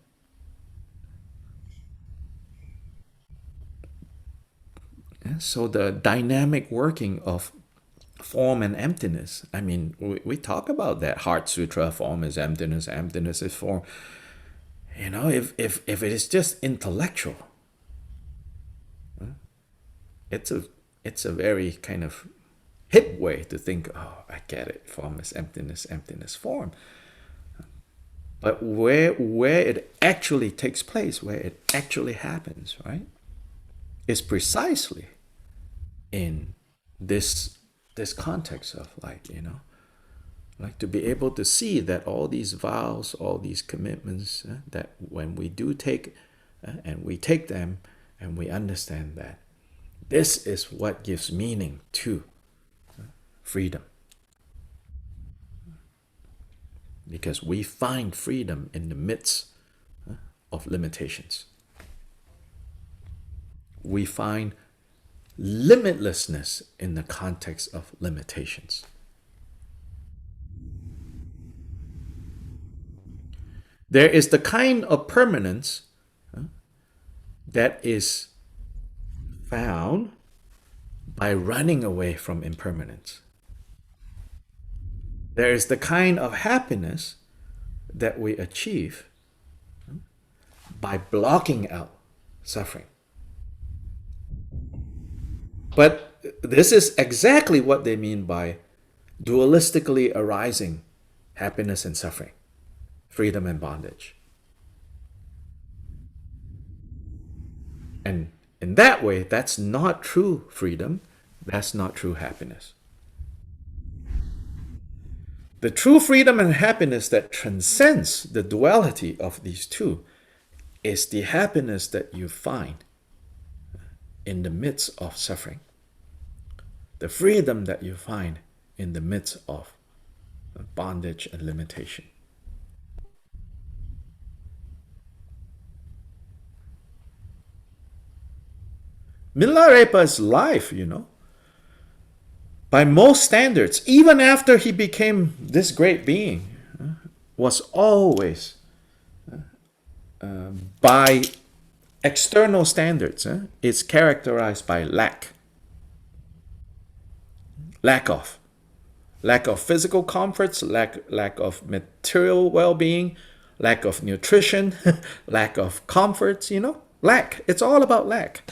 Yeah, so the dynamic working of form and emptiness. I mean, we talk about that Heart Sutra: form is emptiness, emptiness is form. If it is just intellectual, it's a very kind of hip way to think. Oh, I get it. Form is emptiness, emptiness form. But where it actually takes place, where it actually happens, right, is precisely in this context of like to be able to see that all these vows, all these commitments, that when we do take and we take them and we understand that this is what gives meaning to freedom, because we find freedom in the midst of limitations. We find limitlessness in the context of limitations. There is the kind of permanence that is found by running away from impermanence. There is the kind of happiness that we achieve by blocking out suffering. But this is exactly what they mean by dualistically arising happiness and suffering, freedom and bondage. And in that way, that's not true freedom, that's not true happiness. The true freedom and happiness that transcends the duality of these two is the happiness that you find in the midst of suffering. The freedom that you find in the midst of bondage and limitation. Milarepa's life, by most standards, even after he became this great being, was always, by external standards, it's characterized by lack. Lack of physical comforts, lack of material well-being, lack of nutrition, lack of comforts, lack. It's all about lack.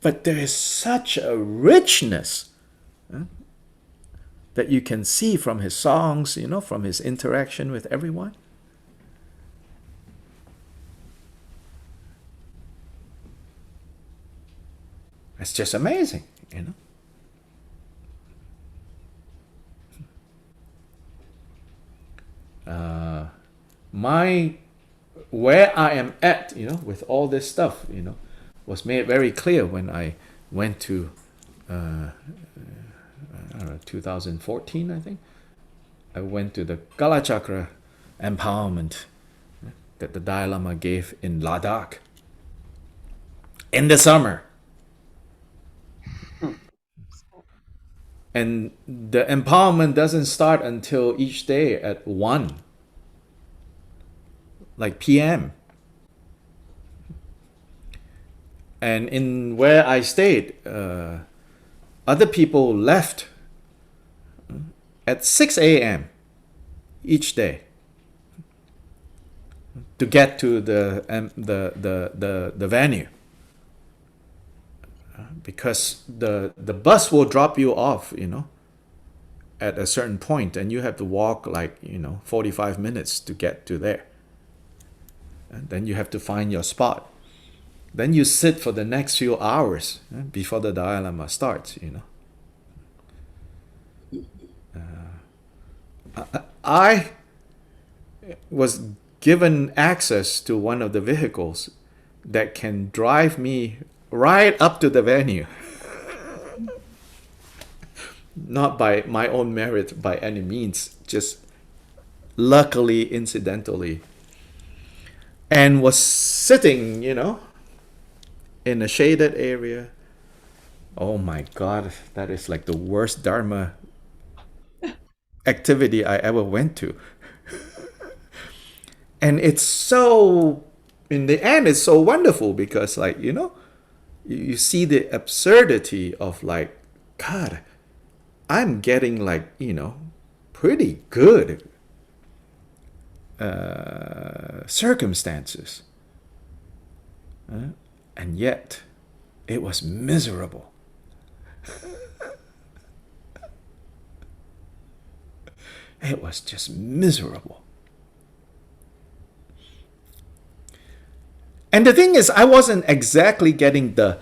But there is such a richness that you can see from his songs, from his interaction with everyone. It's just amazing, you know. Where I am at, you know, with all this stuff, you know, was made very clear when I went to, I don't know, 2014, I think. I went to the Kalachakra empowerment that the Dalai Lama gave in Ladakh in the summer. And the empowerment doesn't start until each day at 1, like p.m. And in where I stayed, other people left at 6 a.m. each day to get to the venue, because the bus will drop you off, you know, at a certain point, and you have to walk like, you know, 45 minutes to get to there. And then you have to find your spot. Then you sit for the next few hours before the Dalai Lama starts, you know. I was given access to one of the vehicles that can drive me right up to the venue. Not by my own merit by any means, just luckily, incidentally. And was sitting, you know, in a shaded area. Oh my God, that is like the worst Dharma activity I ever went to. And it's so, in the end, it's so wonderful because, like, you know, you see the absurdity of, like, God, I'm getting, like, you know, pretty good circumstances. And yet, it was miserable. It was just miserable. And the thing is, I wasn't exactly getting the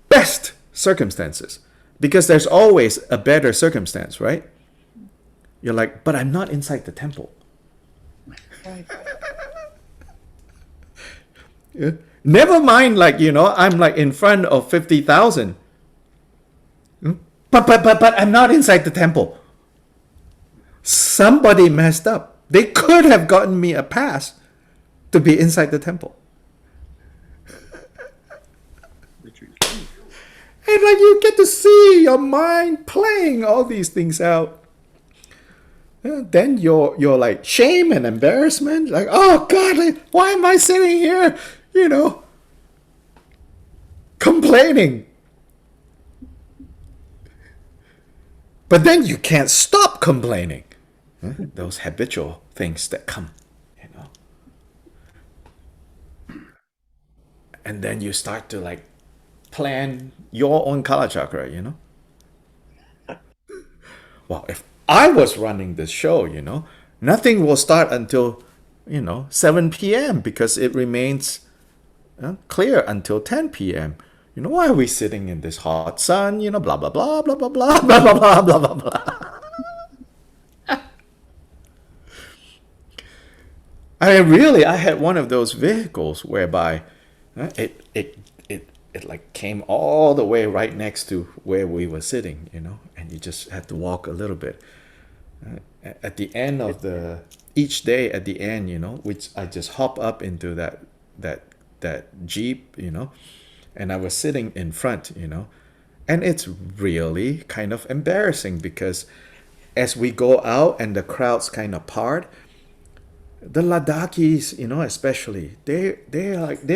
best circumstances, because there's always a better circumstance, right? You're like, but I'm not inside the temple. Right. Yeah. Never mind, like, you know, I'm like in front of 50,000. But I'm not inside the temple. Somebody messed up. They could have gotten me a pass to be inside the temple. And like, you get to see your mind playing all these things out. Then your like shame and embarrassment, like, oh God, like, why am I sitting here, you know, complaining? But then you can't stop complaining. Those habitual things that come, you know. And then you start to like plan your own Kala Chakra, you know. Well, if I was running this show, you know, nothing will start until, you know, 7 p.m. because it remains clear until 10 p.m. You know, why are we sitting in this hot sun? You know, blah, blah, blah, blah, blah, blah, blah, blah, blah, blah, blah, blah. I had one of those vehicles whereby it like came all the way right next to where we were sitting, you know, and you just had to walk a little bit. At the end of each day, at the end, you know, which I just hop up into that Jeep, you know, and I was sitting in front, you know, and it's really kind of embarrassing because as we go out and the crowds kind of part, the Ladakhis, you know, especially, they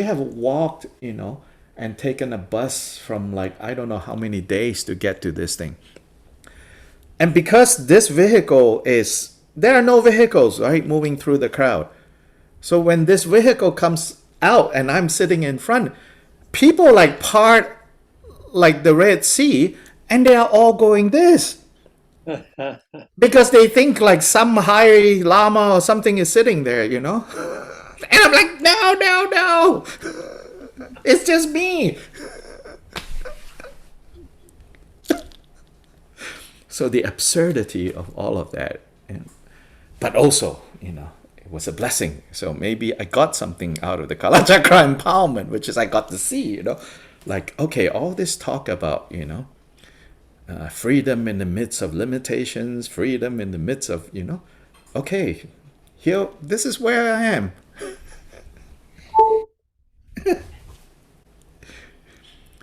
have walked, you know, and taken a bus from like, I don't know how many days to get to this thing. And because this vehicle there are no vehicles, right, moving through the crowd. So when this vehicle comes out and I'm sitting in front, people like part like the Red Sea, and they are all going this. Because they think like some high lama or something is sitting there, you know? And I'm like, no. It's just me. So the absurdity of all of that, but also, it was a blessing. So maybe I got something out of the Kala Chakra empowerment, which is I got to see, like, okay, all this talk about, freedom in the midst of limitations, freedom in the midst of, okay, here, this is where I am.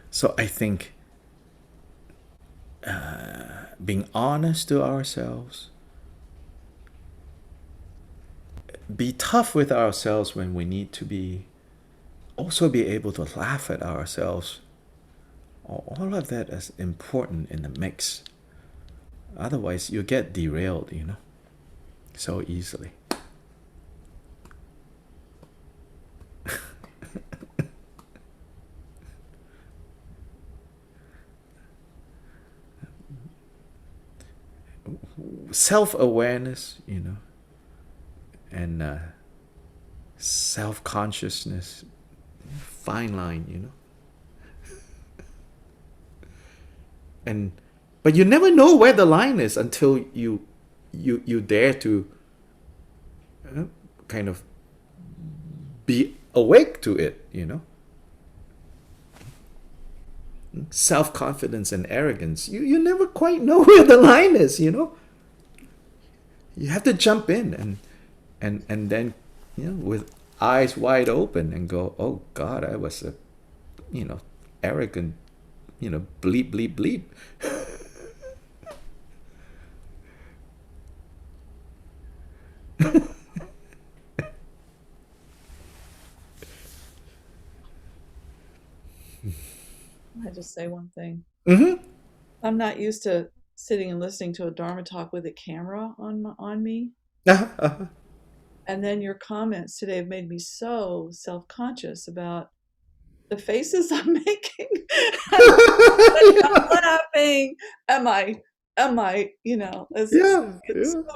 So I think being honest to ourselves, be tough with ourselves when we need to be, also be able to laugh at ourselves. All of that is important in the mix. Otherwise, you get derailed, so easily. Self-awareness, and self-consciousness, fine line, but you never know where the line is until you dare to kind of be awake to it, Self-confidence and arrogance, you never quite know where the line is, You have to jump in and then, with eyes wide open and go, oh God, I was a, arrogant, bleep, bleep, bleep. I just say one thing. Mm-hmm. I'm not used to sitting and listening to a Dharma talk with a camera on me. And then your comments today have made me so self-conscious about the faces I'm making. I'm laughing. Am I, it's so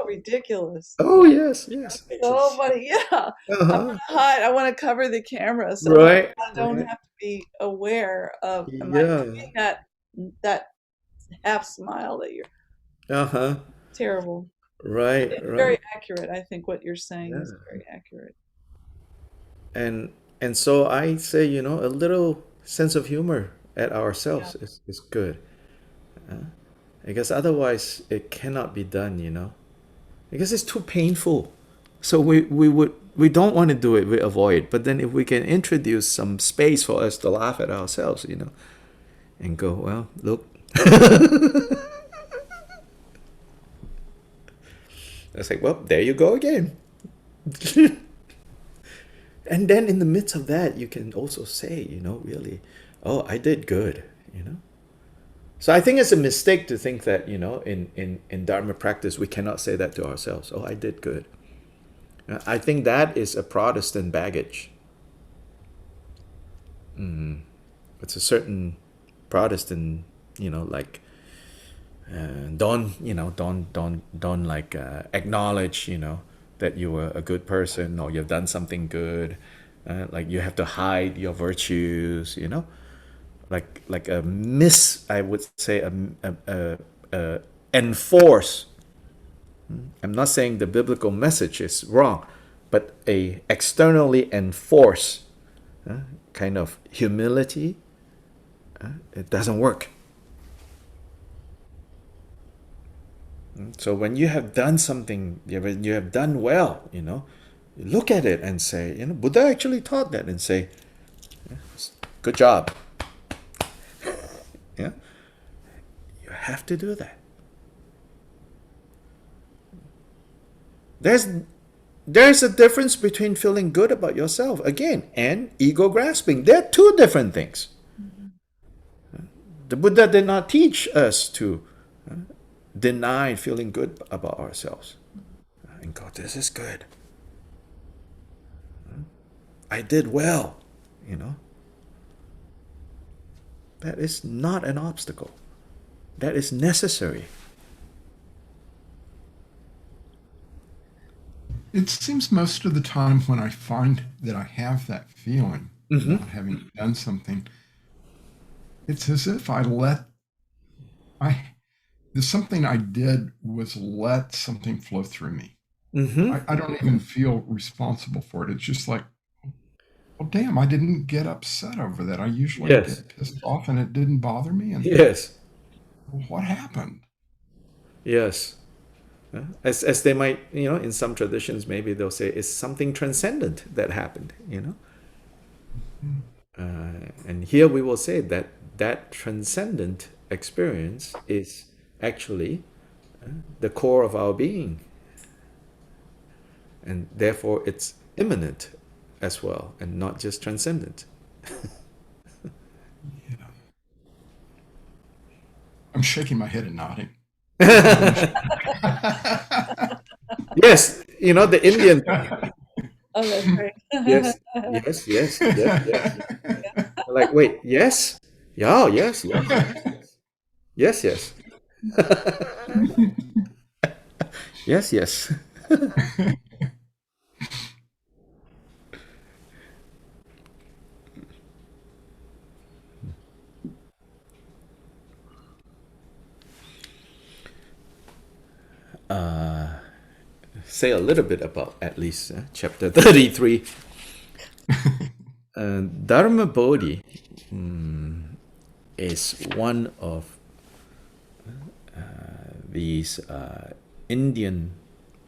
ridiculous. Oh, yes. Oh, buddy, yeah. I Uh-huh. want to hide. I want to cover the camera so Right. I don't have to be aware of, am I Yeah. doing that half smile that you're Uh-huh. terrible. Right. It's Right. very accurate. I think what you're saying is Yeah. very accurate. And so I say, a little sense of humor at ourselves is good. Because otherwise it cannot be done, because it's too painful. So we don't want to do it, we avoid. But then if we can introduce some space for us to laugh at ourselves, and go, well, look. It's like, well, there you go again. And then in the midst of that, you can also say, really, oh, I did good. So I think it's a mistake to think that, in Dharma practice, we cannot say that to ourselves. Oh, I did good. I think that is a Protestant baggage. It's a certain Protestant, like, don't like acknowledge, that you were a good person or you've done something good. Like you have to hide your virtues, like I would say enforce. I'm not saying the biblical message is wrong, but a externally enforce kind of humility, it doesn't work. So when you have done something, when you have done well, you look at it and say, Buddha actually taught that, and say, good job. Yeah, you have to do that. There's a difference between feeling good about yourself, again, and ego grasping. They're two different things. The Buddha did not teach us to deny feeling good about ourselves and go, this is good. I did well, That is not an obstacle. That is necessary. It seems most of the time when I find that I have that feeling, about having done something, it's as if I something I did was let something flow through me. I don't even feel responsible for it. It's just like, well, damn, I didn't get upset over that. I usually Yes. get pissed off and it didn't bother me. And Yes. what happened? Yes. As they might, in some traditions, maybe they'll say it's something transcendent that happened, and here we will say that that transcendent experience is actually the core of our being, and therefore it's immanent as well, and not just transcendent. Yeah. I'm shaking my head and nodding. Yes, the Indian. Oh, that's great. Yes, yes, yes, yes, yes. Like, wait, yes? Yeah, yes, yes, yes, yes. Yes, yes. Say a little bit about at least chapter 33. Dharma Bodhi is one of these Indian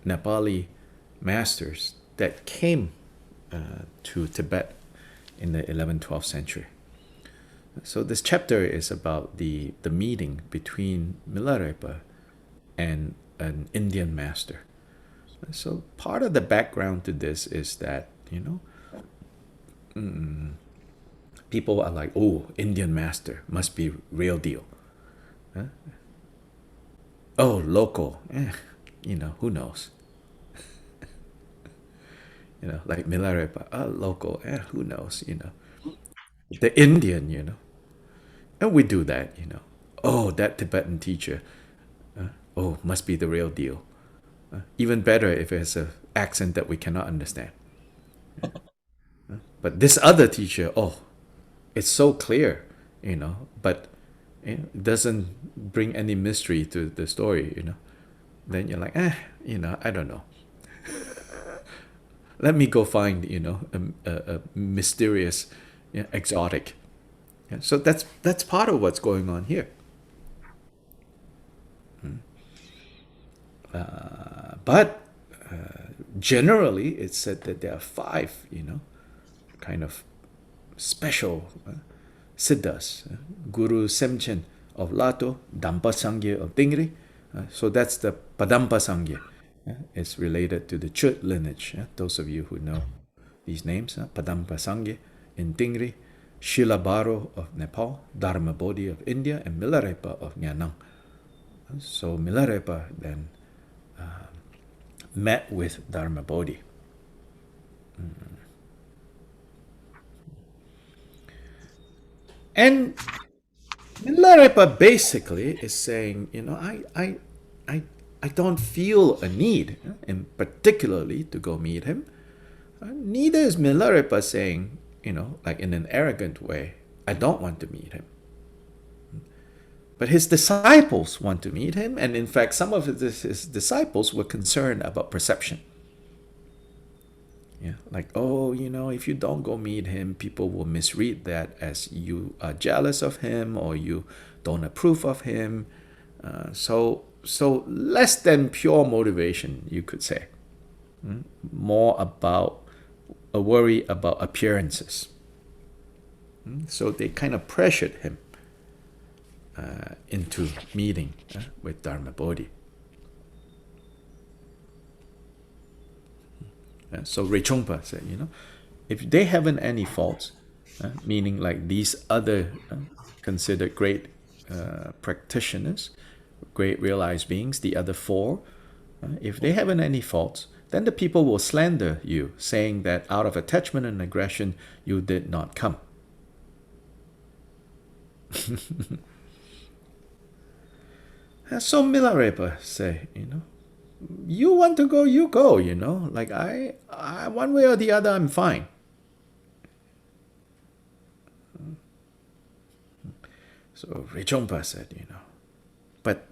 Nepali masters that came to Tibet in the 11th, 12th century. So this chapter is about the meeting between Milarepa and an Indian master. So part of the background to this is that, people are like, oh, Indian master must be real deal. Oh, local, who knows? Like Milarepa, local, who knows, The Indian, and we do that, Oh, that Tibetan teacher, oh, must be the real deal. Even better if it's an accent that we cannot understand. But this other teacher, oh, it's so clear, but it doesn't bring any mystery to the story, Then you're like, I don't know. Let me go find, a mysterious, exotic. Yeah, so that's part of what's going on here. But generally, it's said that there are 5, kind of special siddhas. Guru Semchen of Lato, Dampa Sangye of Tingri. So that's the Padampa Sangye. It's related to the Chut lineage. Those of you who know these names, Padampa Sangye in Tingri, Shilabaro of Nepal, Dharma Bodhi of India, and Milarepa of Nyanang. So Milarepa then met with Dharma Bodhi. And Milarepa basically is saying, I don't feel a need, and particularly to go meet him. Neither is Milarepa saying, like in an arrogant way, I don't want to meet him. But his disciples want to meet him, and in fact, some of his disciples were concerned about perception. Yeah, like, oh, if you don't go meet him, people will misread that as you are jealous of him or you don't approve of him. So less than pure motivation, you could say. More about a worry about appearances. So they kind of pressured him into meeting with Dharma Bodhi. So Rechongpa said, if they haven't any faults, meaning like these other considered great practitioners, great realized beings, the other 4, if they haven't any faults, then the people will slander you, saying that out of attachment and aggression, you did not come. So Milarepa say, you want to go, you go, like I one way or the other, I'm fine. So Rechongpa said, but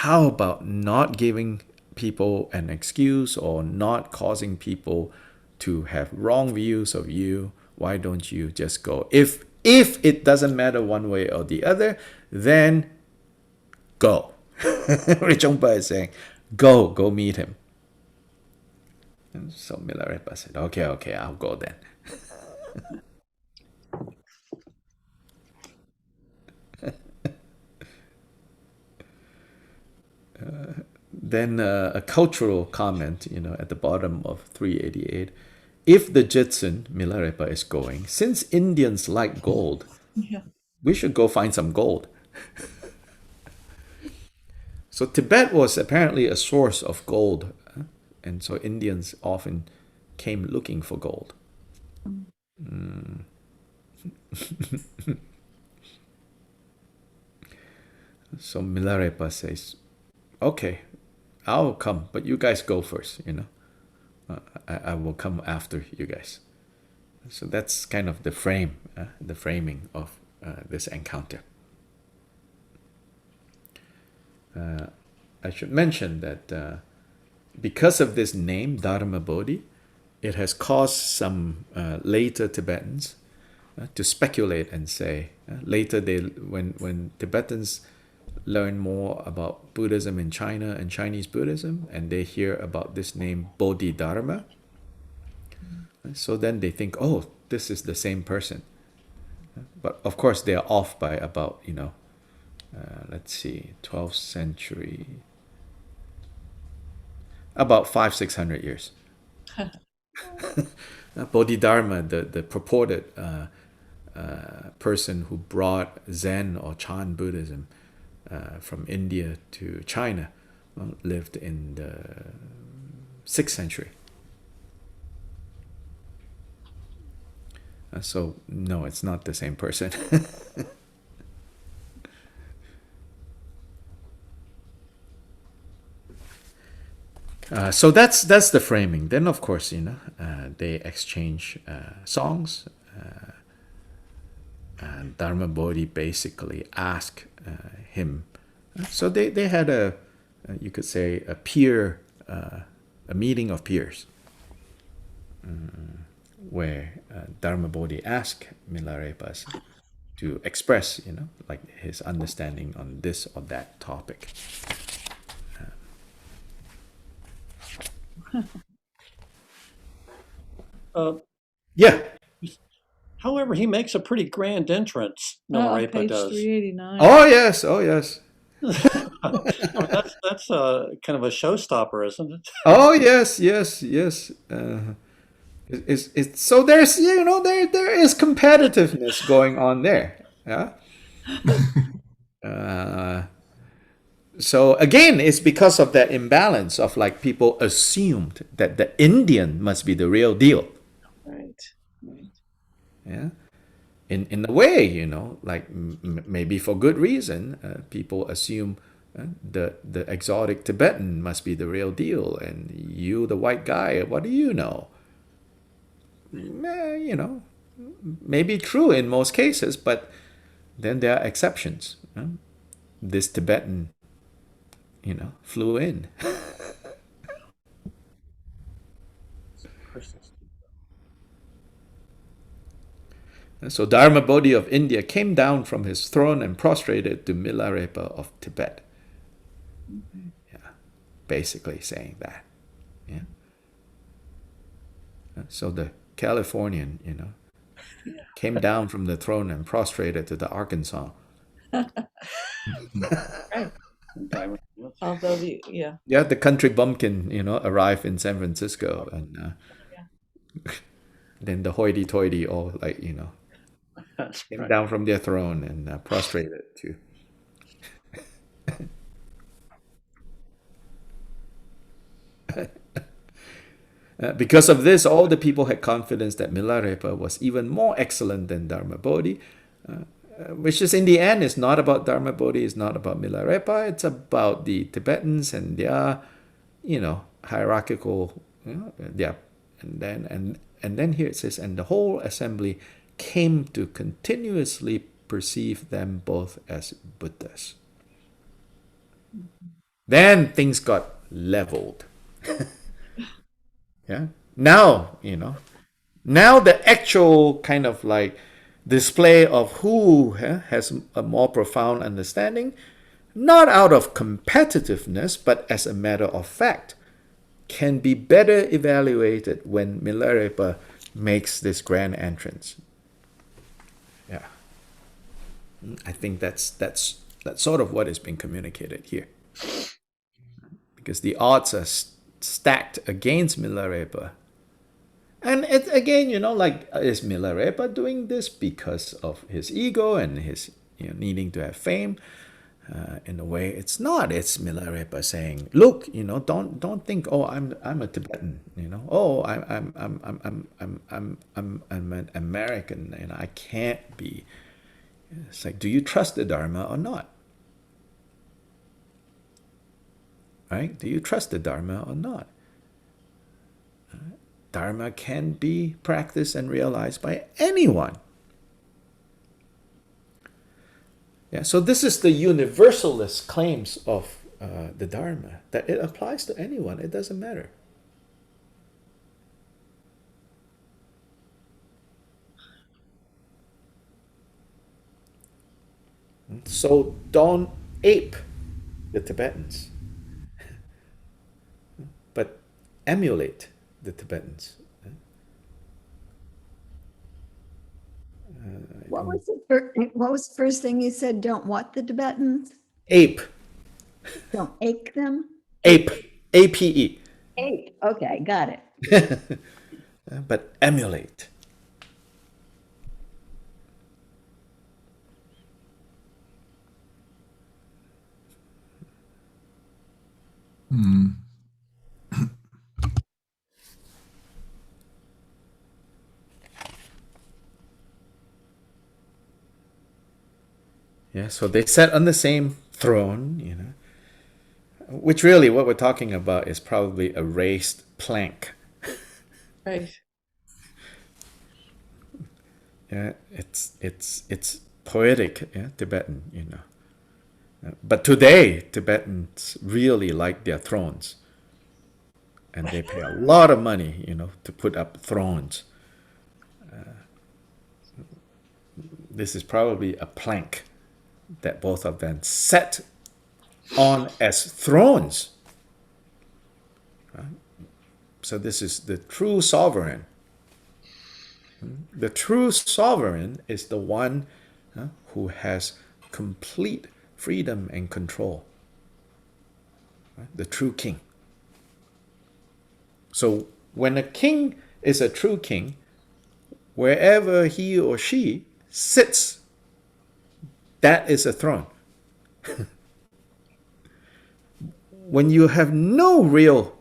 how about not giving people an excuse or not causing people to have wrong views of you? Why don't you just go? If it doesn't matter one way or the other, then go. Richongpa is saying, go meet him. And so Milarepa said, okay, I'll go then. Then a cultural comment, at the bottom of 388. If the Jitsun, Milarepa is going, since Indians like gold, Yeah. we should go find some gold. So Tibet was apparently a source of gold, and so Indians often came looking for gold. So Milarepa says, okay, I'll come, but you guys go first, I will come after you guys. So that's kind of the framing of this encounter. I should mention that because of this name, Dharma Bodhi, it has caused some later Tibetans to speculate and say, later when Tibetans learn more about Buddhism in China and Chinese Buddhism, and they hear about this name Bodhidharma, so then they think, oh, this is the same person. But of course, they are off by about, let's see, 12th century, about 500-600 years. Bodhidharma, the purported person who brought Zen or Chan Buddhism from India to China, lived in the 6th century. So no, it's not the same person. So that's the framing. Then of course, they exchange songs. And Dharma Bodhi basically asked him. So they had you could say, a peer, a meeting of peers, where Dharma Bodhi asked Milarepa to express, like his understanding on this or that topic. Yeah. However, he makes a pretty grand entrance, Milarepa page does. 389. Oh yes. That's kind of a showstopper, isn't it? Oh yes. It's so there's there is competitiveness going on there. Yeah. So again, it's because of that imbalance of like people assumed that the Indian must be the real deal. Right. Yeah. In a way, like maybe for good reason, people assume the exotic Tibetan must be the real deal, and you, the white guy, what do you know? Maybe true in most cases, but then there are exceptions. This Tibetan, flew in. So Dharma Bodhi of India came down from his throne and prostrated to Milarepa of Tibet. Yeah, basically saying that. Yeah. So the Californian, came down from the throne and prostrated to the Arkansas. Right. Although the The country bumpkin, arrived in San Francisco, and then the hoity-toity all like, came down from their throne and prostrated to. Because of this, all the people had confidence that Milarepa was even more excellent than Dharma Bodhi, which is in the end is not about Dharma Bodhi, it's not about Milarepa, it's about the Tibetans and their, hierarchical, and then here it says, and the whole assembly came to continuously perceive them both as Buddhas. Then things got leveled. Yeah. Now, now the actual kind of like display of who has a more profound understanding, not out of competitiveness, but as a matter of fact, can be better evaluated when Milarepa makes this grand entrance. Yeah. I think that's sort of what is being communicated here. Because the odds are stacked against Milarepa. And it, again, like, is Milarepa doing this because of his ego and his needing to have fame? In a way, it's not. It's Milarepa saying, "Look, don't think, oh, I'm a Tibetan, oh, I'm an American, and I can't be." It's like, do you trust the Dharma or not? Right? Do you trust the Dharma or not? Dharma can be practiced and realized by anyone. Yeah, so this is the universalist claims of the Dharma, that it applies to anyone. It doesn't matter. So don't ape the Tibetans, but emulate the Tibetans. What was the first thing you said? Don't what the Tibetans? Ape. Don't ache them? Ape. A-P-E. Ape. Okay, got it. But emulate. Yeah, so they sat on the same throne, which really what we're talking about is probably a raised plank. Right. Yeah, it's poetic, yeah, Tibetan, But today, Tibetans really like their thrones. And they pay a lot of money, to put up thrones. This is probably a plank that both of them sat on as thrones. Right? So this is the true sovereign. The true sovereign is the one who has complete freedom and control. Right? The true king. So when a king is a true king, wherever he or she sits, that is a throne. When you have no real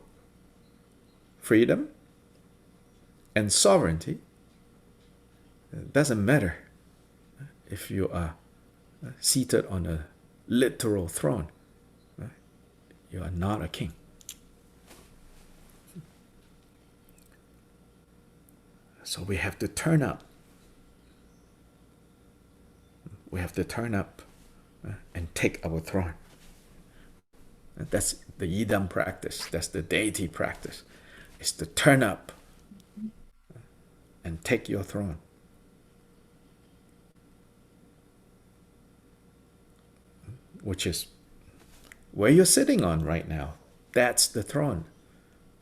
freedom and sovereignty, it doesn't matter if you are seated on a literal throne. Right? You are not a king. So we have to turn up. We have to turn up and take our throne. That's the Yidam practice. That's the deity practice. It's to turn up and take your throne. Which is where you're sitting on right now. That's the throne.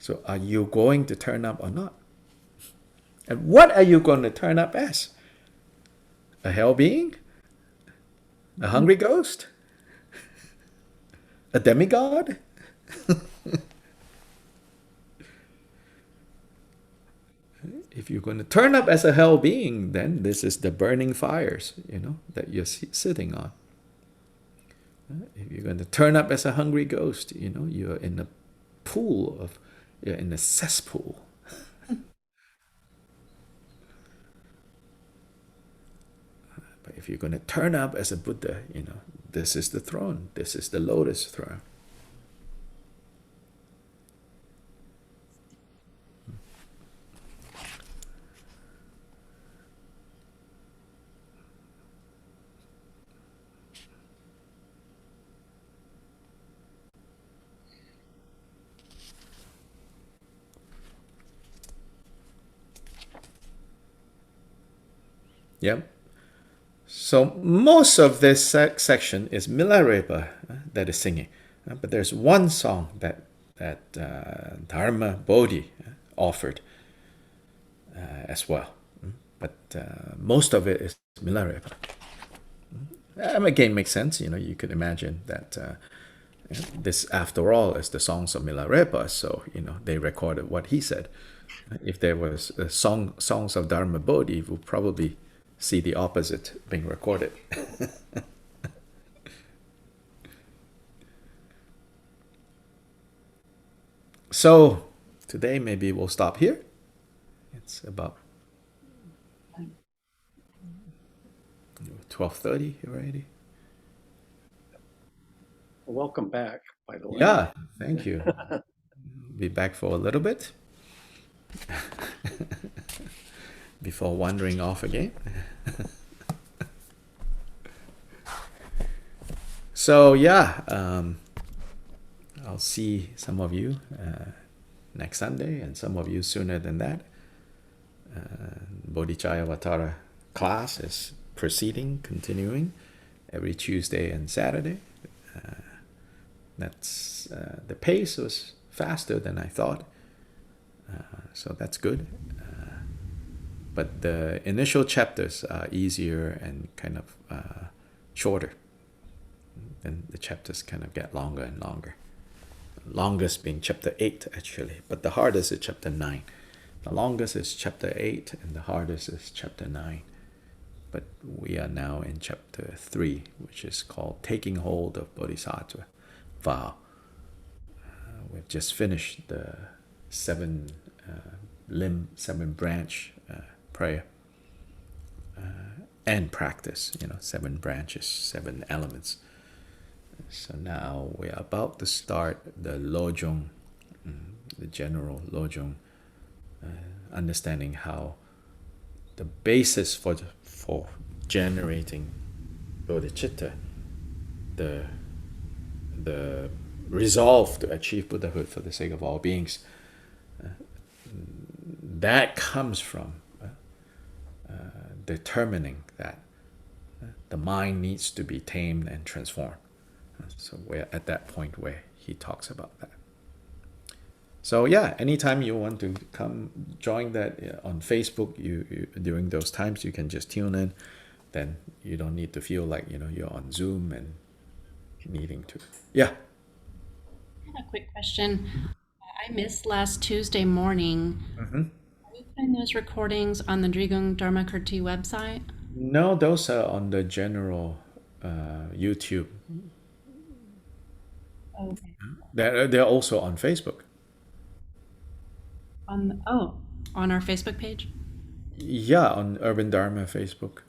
So are you going to turn up or not? And what are you going to turn up as? A hell being? A hungry ghost? A demigod? If you're going to turn up as a hell being, then this is the burning fires, that you're sitting on. If you're going to turn up as a hungry ghost, you're in a you're in a cesspool. But if you're going to turn up as a Buddha, this is the throne. This is the lotus throne. Yep. So most of this section is Milarepa that is singing, but there's one song that Dharma Bodhi offered as well. But most of it is Milarepa. Again, makes sense. You could imagine that this, after all, is the songs of Milarepa. So they recorded what he said. If there was songs of Dharma Bodhi, we'll probably see the opposite being recorded. So today maybe we'll stop here. It's about 12:30 already. Welcome back, by the way. Yeah, thank you. Be back for a little bit before wandering off again. So yeah, I'll see some of you next Sunday, and some of you sooner than that. Bodhicattva class is continuing every Tuesday and Saturday. That's the pace was faster than I thought, so that's good. But the initial chapters are easier and kind of shorter. Then the chapters kind of get longer and longer. Longest being chapter 8 actually, but the hardest is chapter 9. The longest is chapter 8 and the hardest is chapter 9. But we are now in chapter 3, which is called Taking Hold of Bodhisattva Vow. We've just finished the 7 branch prayer and practice, 7 branches, 7 elements. So now we are about to start the Lojong, the general Lojong, understanding how the basis for generating bodhicitta, the resolve to achieve Buddhahood for the sake of all beings, that comes from determining that the mind needs to be tamed and transformed. So we're at that point where he talks about that. So yeah, anytime you want to come join that on Facebook, you during those times you can just tune in. Then you don't need to feel like you're on Zoom and needing to. Yeah. I have a quick question. I missed last Tuesday morning. Mm-hmm. Are you putting those recordings on the Drigung Dharmakirti website? No, those are on the general YouTube. Okay. They're also on Facebook. On our Facebook page? Yeah, on Urban Dharma Facebook.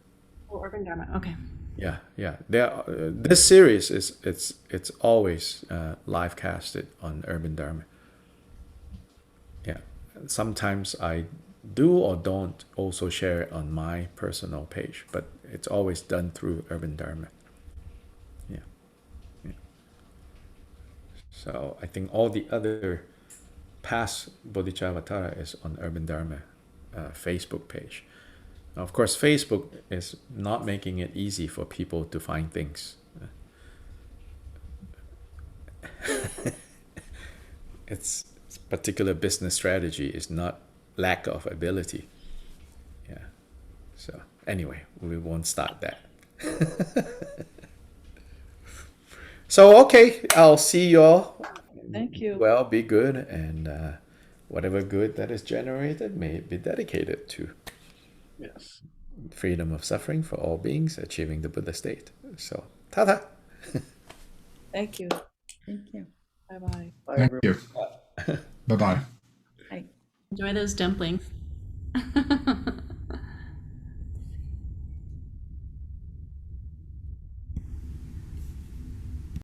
Oh, Urban Dharma. Okay. Yeah. This series it's always live casted on Urban Dharma. Yeah. Sometimes I do or don't also share it on my personal page, but it's always done through Urban Dharma. Yeah. So I think all the other past Bodhicattva is on Urban Dharma Facebook page. Now, of course, Facebook is not making it easy for people to find things. Its particular business strategy is not lack of ability. Yeah. So anyway, we won't start that. So okay, I'll see you all. Thank you. Well, be good, and whatever good that is generated may be dedicated to Yes. freedom of suffering for all beings, achieving the Buddha state. So, ta-ta! Thank you. Thank you. Bye-bye. Bye, Thank everyone. you. Bye-bye. Enjoy those dumplings.